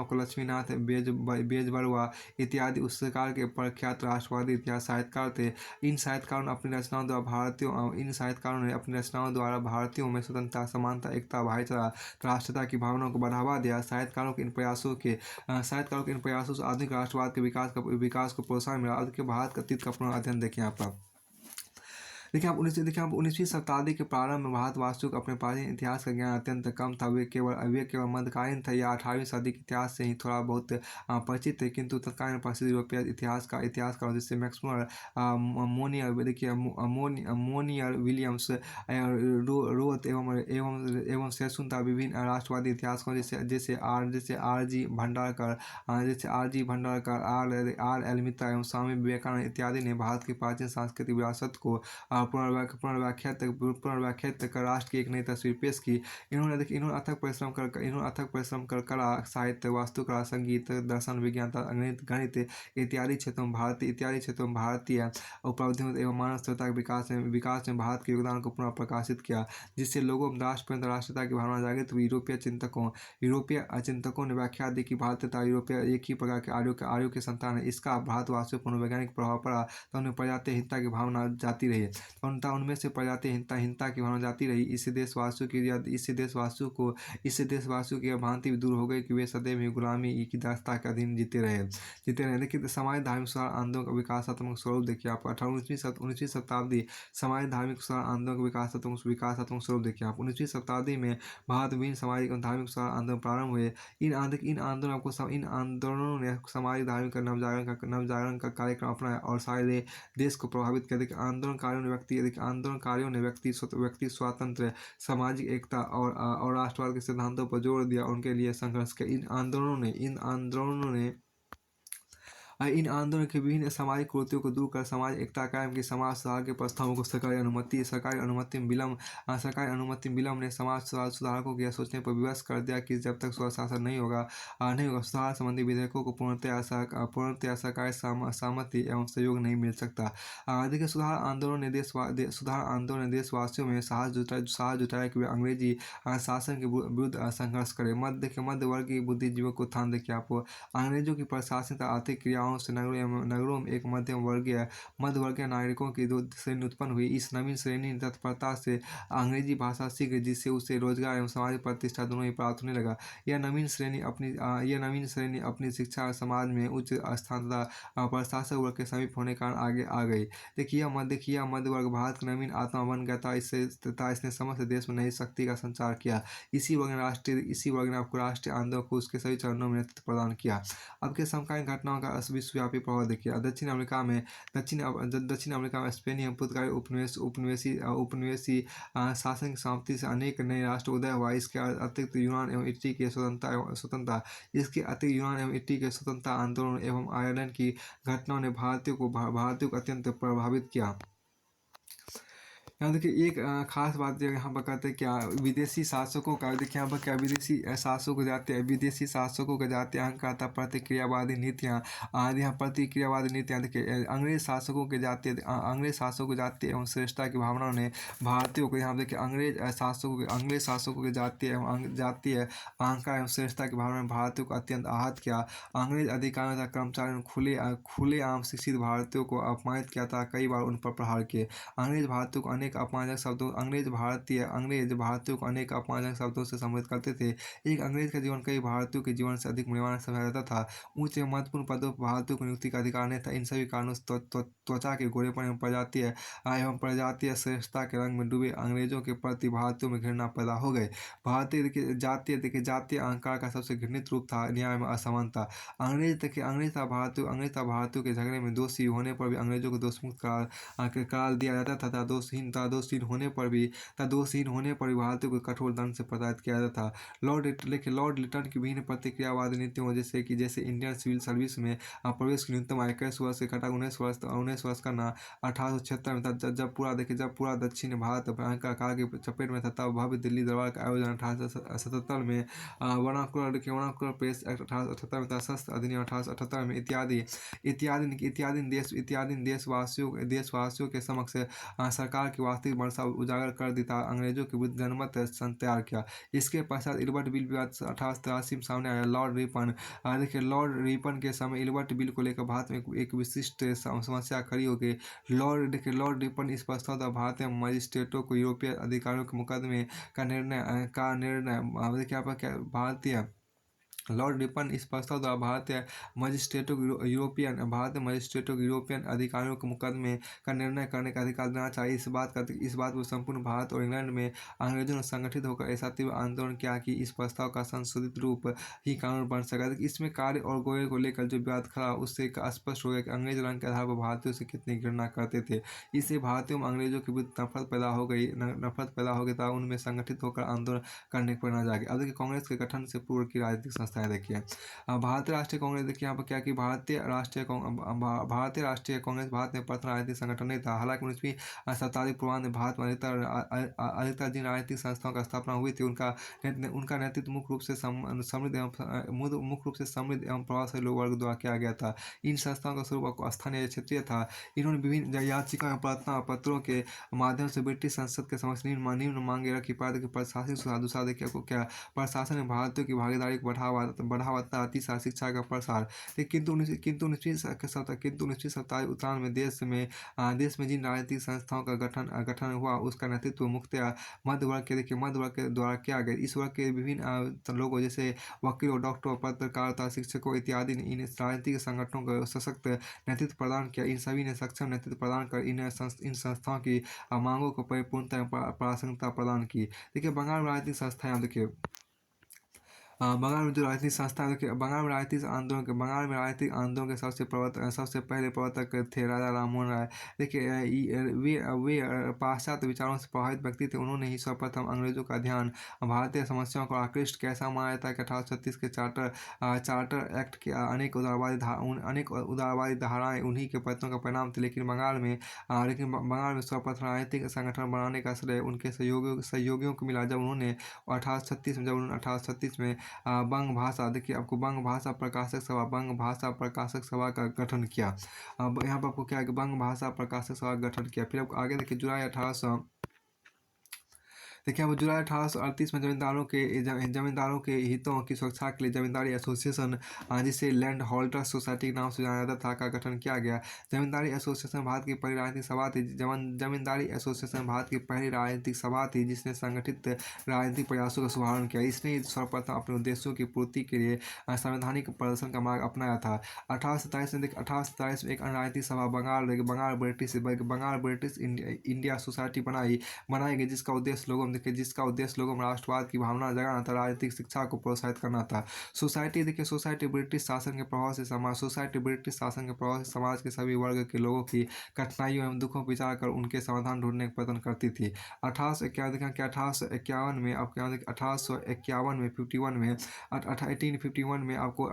S1: को लक्ष्मीनाथ बेजबरुआ इत्यादि उस काल के प्रख्यात राष्ट्रवादी इतिहास साहित्यकार थे। इन साहित्यकारों ने अपनी रचनाओं द्वारा भारतीयों में स्वतंत्रता, समानता, एकता, भाईचारा, राष्ट्रीयता की भावनाओं को बढ़ावा दिया। साहित्यकारों के इन प्रयासों से आधुनिक राष्ट्रवाद के विकास को प्रोत्साहन मिला। भारत का अतीत का पूर्ण अध्ययन देखिए यहाँ पर। देखिए आप 19वीं शताब्दी के प्रारंभ में भारतवासियों को अपने प्राचीन इतिहास का ज्ञान अत्यंत कम था। वे केवल मध्यकालीन थे या 18वीं सदी के इतिहास से ही थोड़ा बहुत परिचित थे। किंतु तत्कालीन प्रसिद्ध यूरोपीय इतिहासकार जैसे मैक्समर मोनियर, विलियम्स रोथ एवं सेसुन तथा विभिन्न राष्ट्रवादी इतिहासकारों जैसे R G Bhandarkar, R L Mitra एवं स्वामी विवेकानंद इत्यादि ने भारत की प्राचीन सांस्कृतिक विरासत को पुनर्व्याख्यात कर राष्ट्र की एक नई तस्वीर पेश की। इन्होंने अथक परिश्रम कर कला, साहित्य, वास्तुकला, संगीत, दर्शन, विज्ञान, गणित इत्यादि क्षेत्रों में भारतीय उपलब्धियों एवं मानव सभ्यता के विकास में भारत के योगदान को पुनः प्रकाशित किया, जिससे लोगों में राष्ट्रीयता की भावना जागृत हुई। यूरोपीय चिंतकों ने व्याख्या दी कि भारतीय यूरोपीय एक ही प्रकार के आर्यों के संतान है। इसका भारतवासियों पर वैज्ञानिक प्रभाव पड़ा तो उनमें प्रजातीय हिंसा की भावना जाती रही। उनमें से प्रजातीय हिंसा की भावना जाती रही। इससे देशवासियों की यह भ्रांति भी दूर हो गई कि वे सदैव ही गुलामी की दास्ता के अधीन जीते रहे। देखिए समाज धार्मिक सुधार आंदोलन का विकासात्मक स्वरूप देखिए आप 19वीं शताब्दी समाज धार्मिक सुधार आंदोलन का विकासात्मक स्वरूप देखिए आप 19वीं शताब्दी में भारत विभिन्न सामाजिक एवं धार्मिक सुधार आंदोलन प्रारंभ हुए। इन आंदोलनों ने सामाजिक धार्मिक नवजागरण का कार्यक्रम अपनाया और सारे देश को प्रभावित किया। देखिए आंदोलनकारियों ने व्यक्ति स्वातंत्र्य, सामाजिक एकता और राष्ट्रवाद के सिद्धांतों पर जोर दिया, उनके लिए संघर्ष किया। इन आंदोलन के विभिन्न सामाजिक कुरीतियों को दूर कर समाज एकता कायम की, समाज सुधार के प्रस्तावों को सरकारी अनुमति में विलम्ब ने समाज सुधारकों को यह सोचने पर विवश कर दिया कि जब तक स्वशासन नहीं होगा सुधार संबंधी विधेयकों को पूर्णतया सरकारी सहमति एवं सहयोग नहीं मिल सकता। देखिए सुधार आंदोलन ने देशवासियों में साहस जुटाया कि वे अंग्रेजी शासन के विरुद्ध संघर्ष करें। मध्य वर्गीय बुद्धिजीवियों को उत्थान देखिए आपको अंग्रेजों की प्रशासनिक आर्थिक क्रियाओं से नगरों में एक मध्य वर्गीय नागरिकों की दो श्रेणी उत्पन्न हुई। इस नवीन श्रेणी तत्परता से अंग्रेजी भाषा सीख गई, जिससे उसे रोजगार एवं सामाजिक प्रतिष्ठा दोनों ही प्राप्त होने लगा। यह नवीन श्रेणी अपनी शिक्षा और समाज में उच्च स्थान तथा प्रशासक वर्ग के समीप होने के कारण आगे आ गई। देखिए यह मध्य वर्ग भारत की नवीन आत्मा बन गया था। इसने समस्त देश में नई शक्ति का संचार किया। इसी वर्ग ने आपको राष्ट्रीय आंदोलन को उसके सभी चरणों में नेतृत्व प्रदान किया। अब के समकालीन घटनाओं का विश्वव्यापी प्रभाव देखिए। दक्षिण अमेरिका में स्पेनी पुर्तगाली उपनिवेशी शासन की समाप्ति से अनेक नए राष्ट्र उदय हुआ। इसके अतिरिक्त यूनान एवं इटली के स्वतंत्रता आंदोलन एवं आयरलैंड की घटनाओं ने भारतीयों को अत्यंत प्रभावित किया। यहाँ देखिए एक खास बात जो यहाँ पर कहते हैं क्या, विदेशी शासकों का देखिए यहाँ पर क्या, विदेशी शासकों के जाते अहंकार प्रतिक्रियावादी नीतियाँ यहाँ प्रतिक्रियावादी नीतियाँ देखिए अंग्रेज शासकों के जातीय एवं श्रेष्ठता की भावनाओं ने भारतीयों को, यहाँ देखिए अंग्रेज शासकों के जातीय अहंकार एवं श्रेष्ठता की भावना ने भारतीयों को अत्यंत आहत किया। अंग्रेज अधिकारियों तथा कर्मचारियों ने खुलेआम शिक्षित भारतीयों को अपमानित किया था, कई बार उन पर प्रहार किए। अंग्रेज भारतीयों को अनेक अपमानजनक शब्दों से संबोधित करते थे। एक अंग्रेज का जीवन कई भारतीयों के जीवन से अधिक मूल्यवान समझा जाता था। उच्च एवं महत्वपूर्ण पदों पर भारतीयों को नियुक्ति का अधिकार नहीं था। इन सभी कारणों से त्वचा के गोरेपन एवं प्रजातीय श्रेष्ठता के रंग में डूबे अंग्रेजों के प्रति भारतीयों में घृणा पैदा हो गई। जातीय अहंकार का सबसे घृणित रूप था न्याय में असमानता। अंग्रेज था भारतीयों के झगड़े में दोषी होने पर भी अंग्रेजों को दोषमुक्त करार दिया जाता था। दोषहीन होने पर भी भारतीयों को कठोर दंड से प्रताड़ित किया जाता था। लॉर्ड लिटन की विभिन्न प्रतिक्रियावादी नीतियों जैसे इंडियन सिविल सर्विस में प्रवेश की न्यूनतम आयु 21 वर्ष से घटा 19 वर्ष करना 1876 में था। जब पूरा दक्षिण भारत भयंकर काल की चपेट में था, तब भव्य दिल्ली दरबार का आयोजन 1877 में, वर्नाकुलर प्रेस एक्ट 1878 में था, शस्त्र अधिनियम 1878 में इत्यादि देशवासियों के समक्ष सरकार की वास्तविक मंशा उजागर कर दी था। अंग्रेजों के विरुद्ध जनमत संघ तैयार किया। इसके पश्चात इल्बर्ट बिल विवाद 1883 में सामने आया। लॉर्ड रिपन के समय इल्बर्ट बिल को लेकर भारत में एक विशिष्ट समस्या खड़ी हो गई। लॉर्ड रिपन इस प्रस्ताव द्वारा भारतीय मजिस्ट्रेटों को यूरोपीय अधिकारियों के मुकदमे का निर्णय भारतीय लॉर्ड रिपन इस प्रस्ताव द्वारा भारतीय मजिस्ट्रेटों को यूरोपियन अधिकारियों के मुकदमे का निर्णय करने का अधिकार देना चाहिए। इस बात पर संपूर्ण भारत और इंग्लैंड में अंग्रेजों ने संगठित होकर ऐसा तीव्र आंदोलन किया कि इस प्रस्ताव का संशोधित रूप ही कानून बन सका। इसमें कार्य और गोये को लेकर जो विवाद खड़ा, उससे स्पष्ट हो गया कि अंग्रेज रंग के आधार पर भारतीयों से कितनी घृणा करते थे। इससे भारतीयों में अंग्रेजों के विरुद्ध नफरत पैदा हो गई तथा उनमें संगठित होकर आंदोलन करने पर न जागे। अब देखिए कांग्रेस के गठन से पूर्व की राजनीतिक संस्थाएं देखिए। भारतीय राष्ट्रीय कांग्रेस देखिए यहाँ पर क्या कि भारतीय राष्ट्रीय कांग्रेस भारत में प्रथम राजनीतिक संगठन नहीं था। हालांकि 19वीं शताब्दी पूर्वार्ध में भारत में अधिकतर जिन राजनीतिक संस्थाओं का स्थापना हुई थी, उनका नेतृत्व मुख्य रूप से समृद्ध एवं प्रभावशाली लोक वर्ग द्वारा किया गया था। इन संस्थाओं का स्वरूप स्थानीय क्षेत्रीय था। इन्होंने विभिन्न याचिका एवं प्रार्थना पत्रों के माध्यम से ब्रिटिश संसद के समक्ष निम्न मांगे रखी। प्रशासनिक सुधार, दूसरा देखिए आपको क्या, प्रशासन में भारतीयों की भागीदारी को बढ़ावा तथा तीसरा शिक्षा का प्रसार। किंतु 19वीं शताब्दी उत्तरार्ध में देश में जिन राजनीतिक संस्थाओं का गठन हुआ, उसका नेतृत्व मुख्यतः मध्य वर्ग के द्वारा किया गया। इस वर्ग के विभिन्न लोगों जैसे वकीलों, डॉक्टरों, पत्रकारों तथा शिक्षकों इत्यादि ने इन राजनीतिक संगठनों को सशक्त नेतृत्व प्रदान किया। इन सभी ने सक्षम नेतृत्व प्रदान कर इन संस्थाओं की मांगों को परिपूर्णता एवं प्रासंगिकता प्रदान की। देखिए बंगाल में राजनीतिक संस्थाएं देखिए, बंगाल में जो राजनीतिक संस्था देखिए, बंगाल में राजनीतिक आंदोलन के सबसे पहले प्रवर्तक थे राजा राममोहन राय। देखिए वे पाश्चात्य विचारों से प्रभावित व्यक्ति थे। उन्होंने ही सर्वप्रथम अंग्रेजों का ध्यान भारतीय समस्याओं को आकृष्ट किया। ऐसा माना जाता है कि 1836 के चार्टर एक्ट के अनेक उदारवादी धाराएं उन्हीं के प्रयत्नों का परिणाम थे। लेकिन बंगाल में सर्वप्रथम राजनीतिक संगठन बनाने का श्रेय उनके सहयोगियों को मिला, जब उन्होंने 1836 में बंग भाषा देखिए आपको बंग भाषा प्रकाशक सभा का गठन किया। अब यहाँ पर आपको क्या है कि बंग भाषा प्रकाशक सभा का गठन किया। फिर आपको आगे देखिए जुलाई 1838 में जमींदारों के हितों की सुरक्षा के लिए जमींदारी एसोसिएशन, जिसे लैंड होल्डर्स सोसाइटी के नाम से जाना जाता था, का गठन किया गया। जमींदारी एसोसिएशन भारत की पहली राजनीतिक सभा थी। जमींदारी एसोसिएशन भारत की पहली राजनीतिक सभा थी जिसने संगठित राजनीतिक प्रयासों का शुभारंभ किया। इसने सर्वप्रथम अपने उद्देश्यों की पूर्ति के लिए संवैधानिक प्रदर्शन का मार्ग अपनाया था। 1827 में एक अन्य राजनीतिक सभा बंगाल ब्रिटिश इंडिया सोसाइटी बनाई गई, जिसका उद्देश्य लोगों में देखिए जिसका उद्देश्य लोगों में राष्ट्रवाद की भावना जगाना था, राजनीतिक शिक्षा को प्रोत्साहित करना था। सोसाइटी देखिए सोसाइटी ब्रिटिश शासन के प्रभाव से समाज के सभी वर्ग के लोगों की कठिनाइयों एवं दुखों पर विचार कर उनके समाधान ढूंढने का प्रयत्न करती थी। 1851 में आपको यहाँ देखिए 1851 में 51 में 1851 में आपको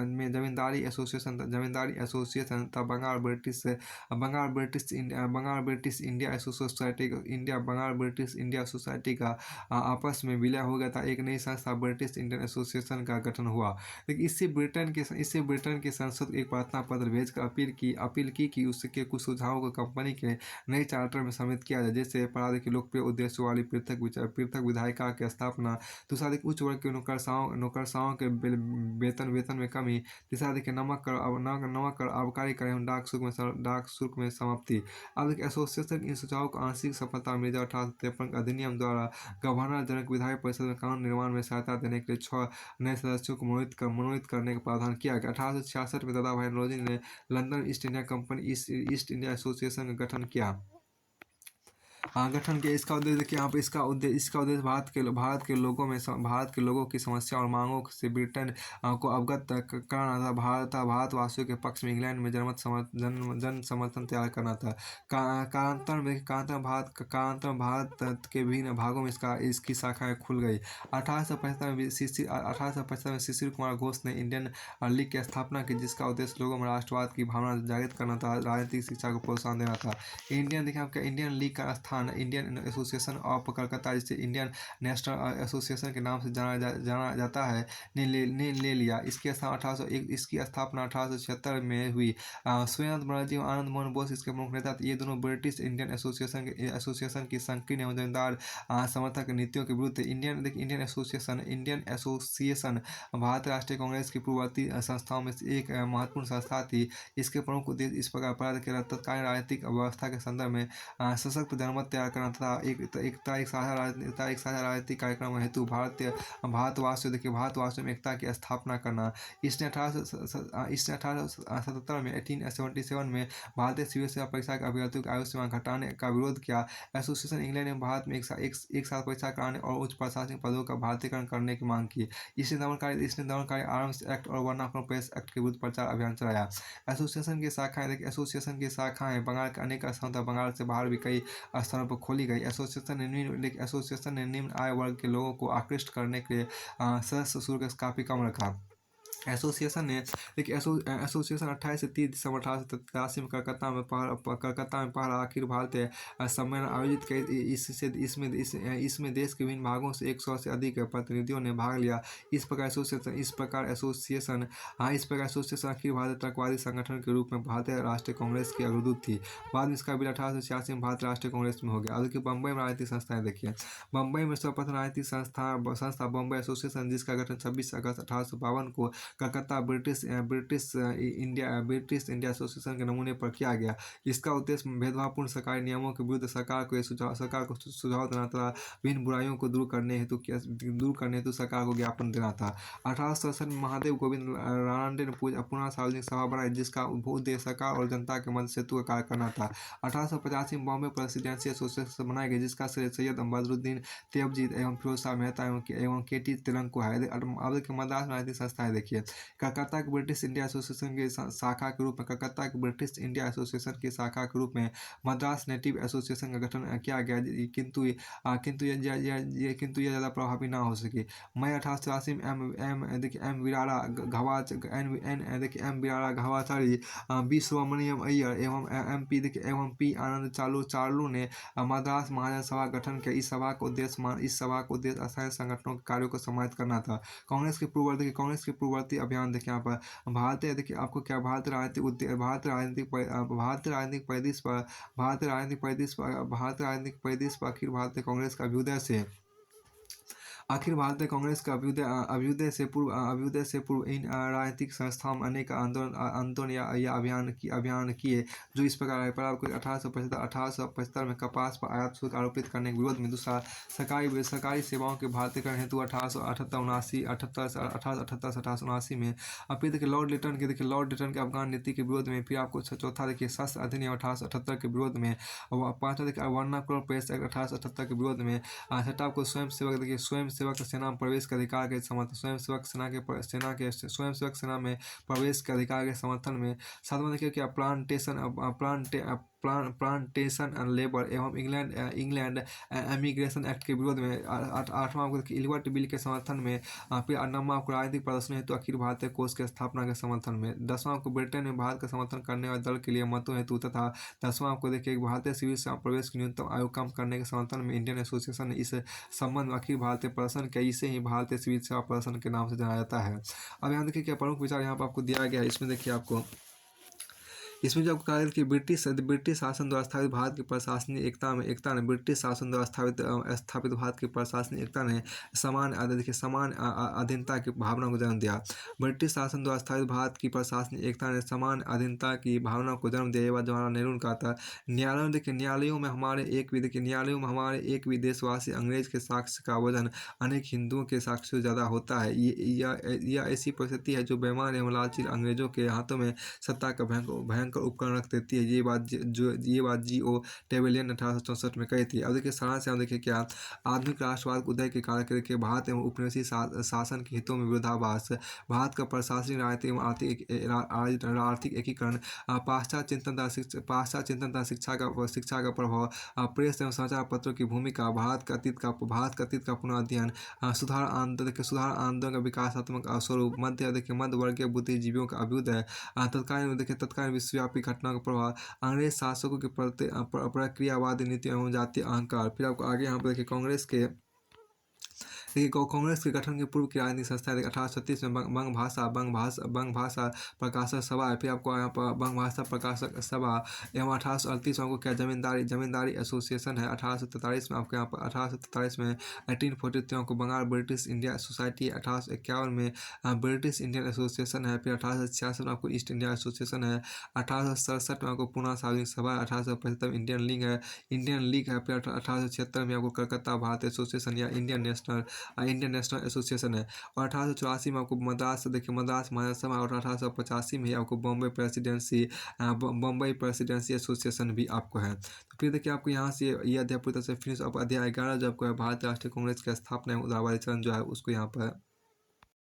S1: में जमींदारी एसोसिएशन था। बंगाल ब्रिटिश इंडिया सोसाइटी का आपस में विलय हो गया था। एक नई संस्था ब्रिटिश इंडियन एसोसिएशन का गठन हुआ। लेकिन इससे ब्रिटेन की संसद को एक प्रार्थना पत्र भेजकर अपील की कि उसके कुछ सुझावों को कंपनी के नए चार्टर में सम्मिलित किया जाए, जैसे पढ़ा की लोकप्रिय उद्देश्यों वाली पृथक विधायिका की स्थापना। दूसरा देखिए उच्च वर्ग के नौकरशाहों के वेतन में कमी। तीसरा देखिए नमक कर आबकारी कर एवं डाक शुल्क में समाप्ति। अब देखिए एसोसिएशन इन सुझावों को आंशिक सफलता मिली जब 1853 अधिनियम द्वारा गवर्नर जनरल विधायक परिषद में कानून निर्माण में सहायता देने के लिए 6 नए सदस्यों को मनोनीत करने का प्रावधान किया गया। 1866 में दादा भाई नौरोजी ने लंदन ईस्ट इंडिया एसोसिएशन का गठन किया। गठन किया। इसका उद्देश्य देखिए यहाँ पे इसका उद्देश्य भारत के लोगों की समस्या और मांगों से ब्रिटेन को अवगत कराना था। भारतवासियों के पक्ष में इंग्लैंड में जन समर्थन तैयार करना था। कालांतर में भारत के विभिन्न भागों में इसकी शाखाएं खुल गई। 1875 में शिशिर कुमार घोष ने इंडियन लीग की स्थापना की, जिसका उद्देश्य लोगों में राष्ट्रवाद की भावना जागृत करना था, राजनीतिक शिक्षा को प्रोत्साहन देना था। इंडियन लीग का स्थान इंडियन एसोसिएशन ऑफ कलकत्ता, जिसे इंडियन नेशनल एसोसिएशन के नाम से जाना जाता है, ने ले लिया। इसकी स्थापना 1876 में हुई। सुरेंद्र बनर्जी और आनंद मोहन बोस इसके प्रमुख नेता थे। ये दोनों ब्रिटिश इंडियन एसोसिएशन की संकीर्ण एवं जमींदार समर्थक नीतियों के विरुद्ध थे। इंडियन एसोसिएशन भारतीय राष्ट्रीय कांग्रेस की पूर्ववर्ती संस्थाओं में से एक महत्वपूर्ण संस्था थी। इसके प्रमुख उद्देश्य इस प्रकार अपराध के तत्कालीन राजनीतिक व्यवस्था के संदर्भ में सशक्त जनमत तैयार करना तथा एक साझा राजनीतिक कार्यक्रम हेतु भारतवासियों में एकता की स्थापना करना। इसने 1877 में 1877 में भारतीय सिविल सेवा परीक्षा के अभ्यर्थियों की आयु सीमा घटाने का विरोध किया। एसोसिएशन इंग्लैंड में भारत में एक साथ परीक्षा कराने और उच्च प्रशासनिक पदों का भारतीयकरण करने की मांग की। इसने दमनकारी आर्म्स एक्ट और वर्नाकुलम प्रेस एक्ट के विरुद्ध प्रचार अभियान चलाया। एसोसिएशन की शाखाएं बंगाल के अनेक स्थानों तथा बंगाल से बाहर भी कई स्थानों पर खोली गई। एसोसिएशन ने निम्न आय वर्ग के लोगों को आकृष्ट करने के लिए सदस्य शुल्क काफी कम रखा। एसोसिएशन 28 से 30 दिसंबर 1883 में कलकत्ता में पहला अखिल भारतीय सम्मेलन आयोजित किया। इसमें देश के विभिन्न भागों से 100 से अधिक प्रतिनिधियों ने भाग लिया। इस प्रकार एसोसिएशन अखिल भारतीय तर्कवादी संगठन के रूप में भारतीय राष्ट्रीय कांग्रेस की अग्रदूत थी। बाद में इसका विलय 1886 में भारतीय राष्ट्रीय कांग्रेस में हो गया। अब बम्बई में राजनीतिक संस्थाएं देखिए। बम्बई में सर्वप्रथम राजनीतिक संस्था बम्बई एसोसिएशन, जिसका गठन 26 अगस्त 1852 को कलकत्ता ब्रिटिश इंडिया एसोसिएशन के नमूने पर किया गया। इसका उद्देश्य भेदभावपूर्ण सरकारी नियमों के विरुद्ध सरकार को सुझाव देना तथा विभिन्न बुराइयों को दूर करने हेतु सरकार को ज्ञापन देना था। 1867 में महादेव गोविंद रानडे ने पुनः सार्वजनिक सभा बनाई, जिसका उद्देश्य सरकार और जनता के मध्य सेतु का कार्य करना था। 1885 में बॉम्बे प्रेसिडेंसी एसोसिएशन बनाई गई, जिसका श्रेय सैयद बदरुद्दीन तैयबजी एवं फिरोज शाह मेहता एवं के.टी. तिलक को है। अब मद्रास राजनीतिक संस्थाएं देखिए। कलकत्ता के ब्रिटिश इंडिया एसोसिएशन की शाखा के रूप में मद्रास नेटिव एसोसिएशन का गठन किया गया, किंतु यह ज़्यादा प्रभावी न हो सकी। मई 1883 में एम बिराड़ा घवाचारी, बी सुब्रमण्यम अय्यर एवं पी आनंद चार्लू ने मद्रास महाजन सभा गठन किया। इस सभा का उद्देश्य अस्थायी संगठनों के कार्यों को समाहित करना था। कांग्रेस के पूर्ववर्ती अभियान देखिए यहाँ पर भारतीय राजनीतिक परिदृश्य पर अखिल भारतीय कांग्रेस का अभ्युदय से आखिर भारतीय कांग्रेस का अभ्युदय से पूर्व इन राजनीतिक संस्थाओं में अनेक आंदोलन या अभियान किए, जो इस प्रकार है। पहला आपको 1875 में कपास पर आयात शुल्क आरोपित करने के विरोध में। दूसरा, सरकारी सेवाओं के भारतीयकरण हेतु 1878 में। अब फिर देखिए लॉर्ड लिटन के अफगान नीति के विरोध में। फिर आपको चौथा देखिए शस्त्र अधिनियम 1878 के विरोध में। और पांचवा देखिए वर्नाकुलर प्रेस एक्ट 1878 के विरोध में। छठा आपको स्वयं सेवक सेना में प्रवेश के अधिकार के समर्थन स्वयं सेवक सेना में प्रवेश के अधिकार के समर्थन में। सातवां देखिए क्या प्लांटेशन एंड लेबर एवं इंग्लैंड इमिग्रेशन एक्ट के विरोध में। आठवां आपको देखिए इलवर्ट बिल के समर्थन में। फिर नौवां आपको राजनीतिक प्रदर्शन हेतु अखिल भारतीय कोष की स्थापना के समर्थन में। 10वां आपको ब्रिटेन में भारत का समर्थन करने वाले दल के लिए मतों हेतु तथा 10वां आपको देखिए भारतीय सिविल सेवा प्रवेश की न्यूनतम आयु कम करने के समर्थन में। इंडियन एसोसिएशन ने इस संबंध में अखिल भारतीय प्रदर्शन किया, इसे ही भारतीय सिविल सेवा प्रदर्शन के नाम से जाना जाता है। अब यहाँ देखिए क्या प्रमुख विचार यहाँ पर आपको दिया गया है। इसमें जो आपको कहा गया कि ब्रिटिश शासन द्वारा स्थापित भारत की प्रशासनिक एकता ने ब्रिटिश शासन द्वारा स्थापित भारत की प्रशासनिक एकता ने समान अधीनता की भावना को जन्म दिया। ब्रिटिश शासन द्वारा स्थापित भारत की प्रशासनिक एकता ने समान अधीनता की भावना को जन्म दिया। ये बात जवाहरलाल नेहरू ने कहा था। न्यायालयों में हमारे एक भी देशवासी अंग्रेज के साक्ष्य का वजन अनेक हिंदुओं के साक्ष्य से ज़्यादा होता है। यह ऐसी परिस्थिति है जो बेईमान एवं लालची अंग्रेजों के हाथों में सत्ता का भयंकर उपकरण रख देती है। ये बात G.O. टेबलियन ने 1864 में कही थी। अब देखिए सारांश से हम देखिए क्या आधुनिक राष्ट्रवाद के उदय के कारण देखिए भारत एवं उपनिवेशी शासन के हितों में विरोधाभास, भारत का प्रशासनिक राजनीतिक एवं आर्थिक एकीकरण, पाश्चात्य चिंतन तथा शिक्षा का प्रभाव, प्रेस एवं समाचार पत्रों की भूमिका, भारत का अतीत का पुनर्अध्ययन, सुधार आंदोलन का विकासात्मक स्वरूप, मध्य वर्गीय बुद्धिजीवियों का अभ्युदय, तत्कालीन विश्वव्यापी घटनाओं का प्रभाव, अंग्रेज शासकों की प्रक्रियावादी नीति एवं जातीय अहंकार। फिर आपको आगे यहाँ पर देखिए कांग्रेस के गठन के पूर्व की राजनीतिक संस्थाएं 1836 में बंग भाषा प्रकाशक सभा है। फिर आपको यहाँ पर बंग भाषा प्रकाशक सभा एवं 1838 में आपको क्या जमींदारी एसोसिएशन है। 1843 में आपको यहाँ पर 1843 में 1843 में आपको बंगाल ब्रिटिश इंडिया सोसाइटी, 1851 में ब्रिटिश इंडियन एसोसिएशन है। फिर 1866 में आपको ईस्ट इंडिया एसोसिएशन है। 1867 में आपको पुणे सार्वजनिक सभा है। 1875 में इंडियन लीग है। फिर 1876 में आपको कलकत्ता भारत एसोसिएशन या इंडियन नेशनल एसोसिएशन है। और 1884 में आपको मद्रास महासभा और 1885 में आपको बॉम्बे प्रेसिडेंसी एसोसिएशन भी आपको है। तो फिर देखिए आपको यहाँ से ये अध्याय पूरी तरह से फिनिश। अब अध्याय 11 जो आपको है भारतीय राष्ट्रीय कांग्रेस की स्थापना एवं उदारवादी चरण जो है उसको यहाँ पर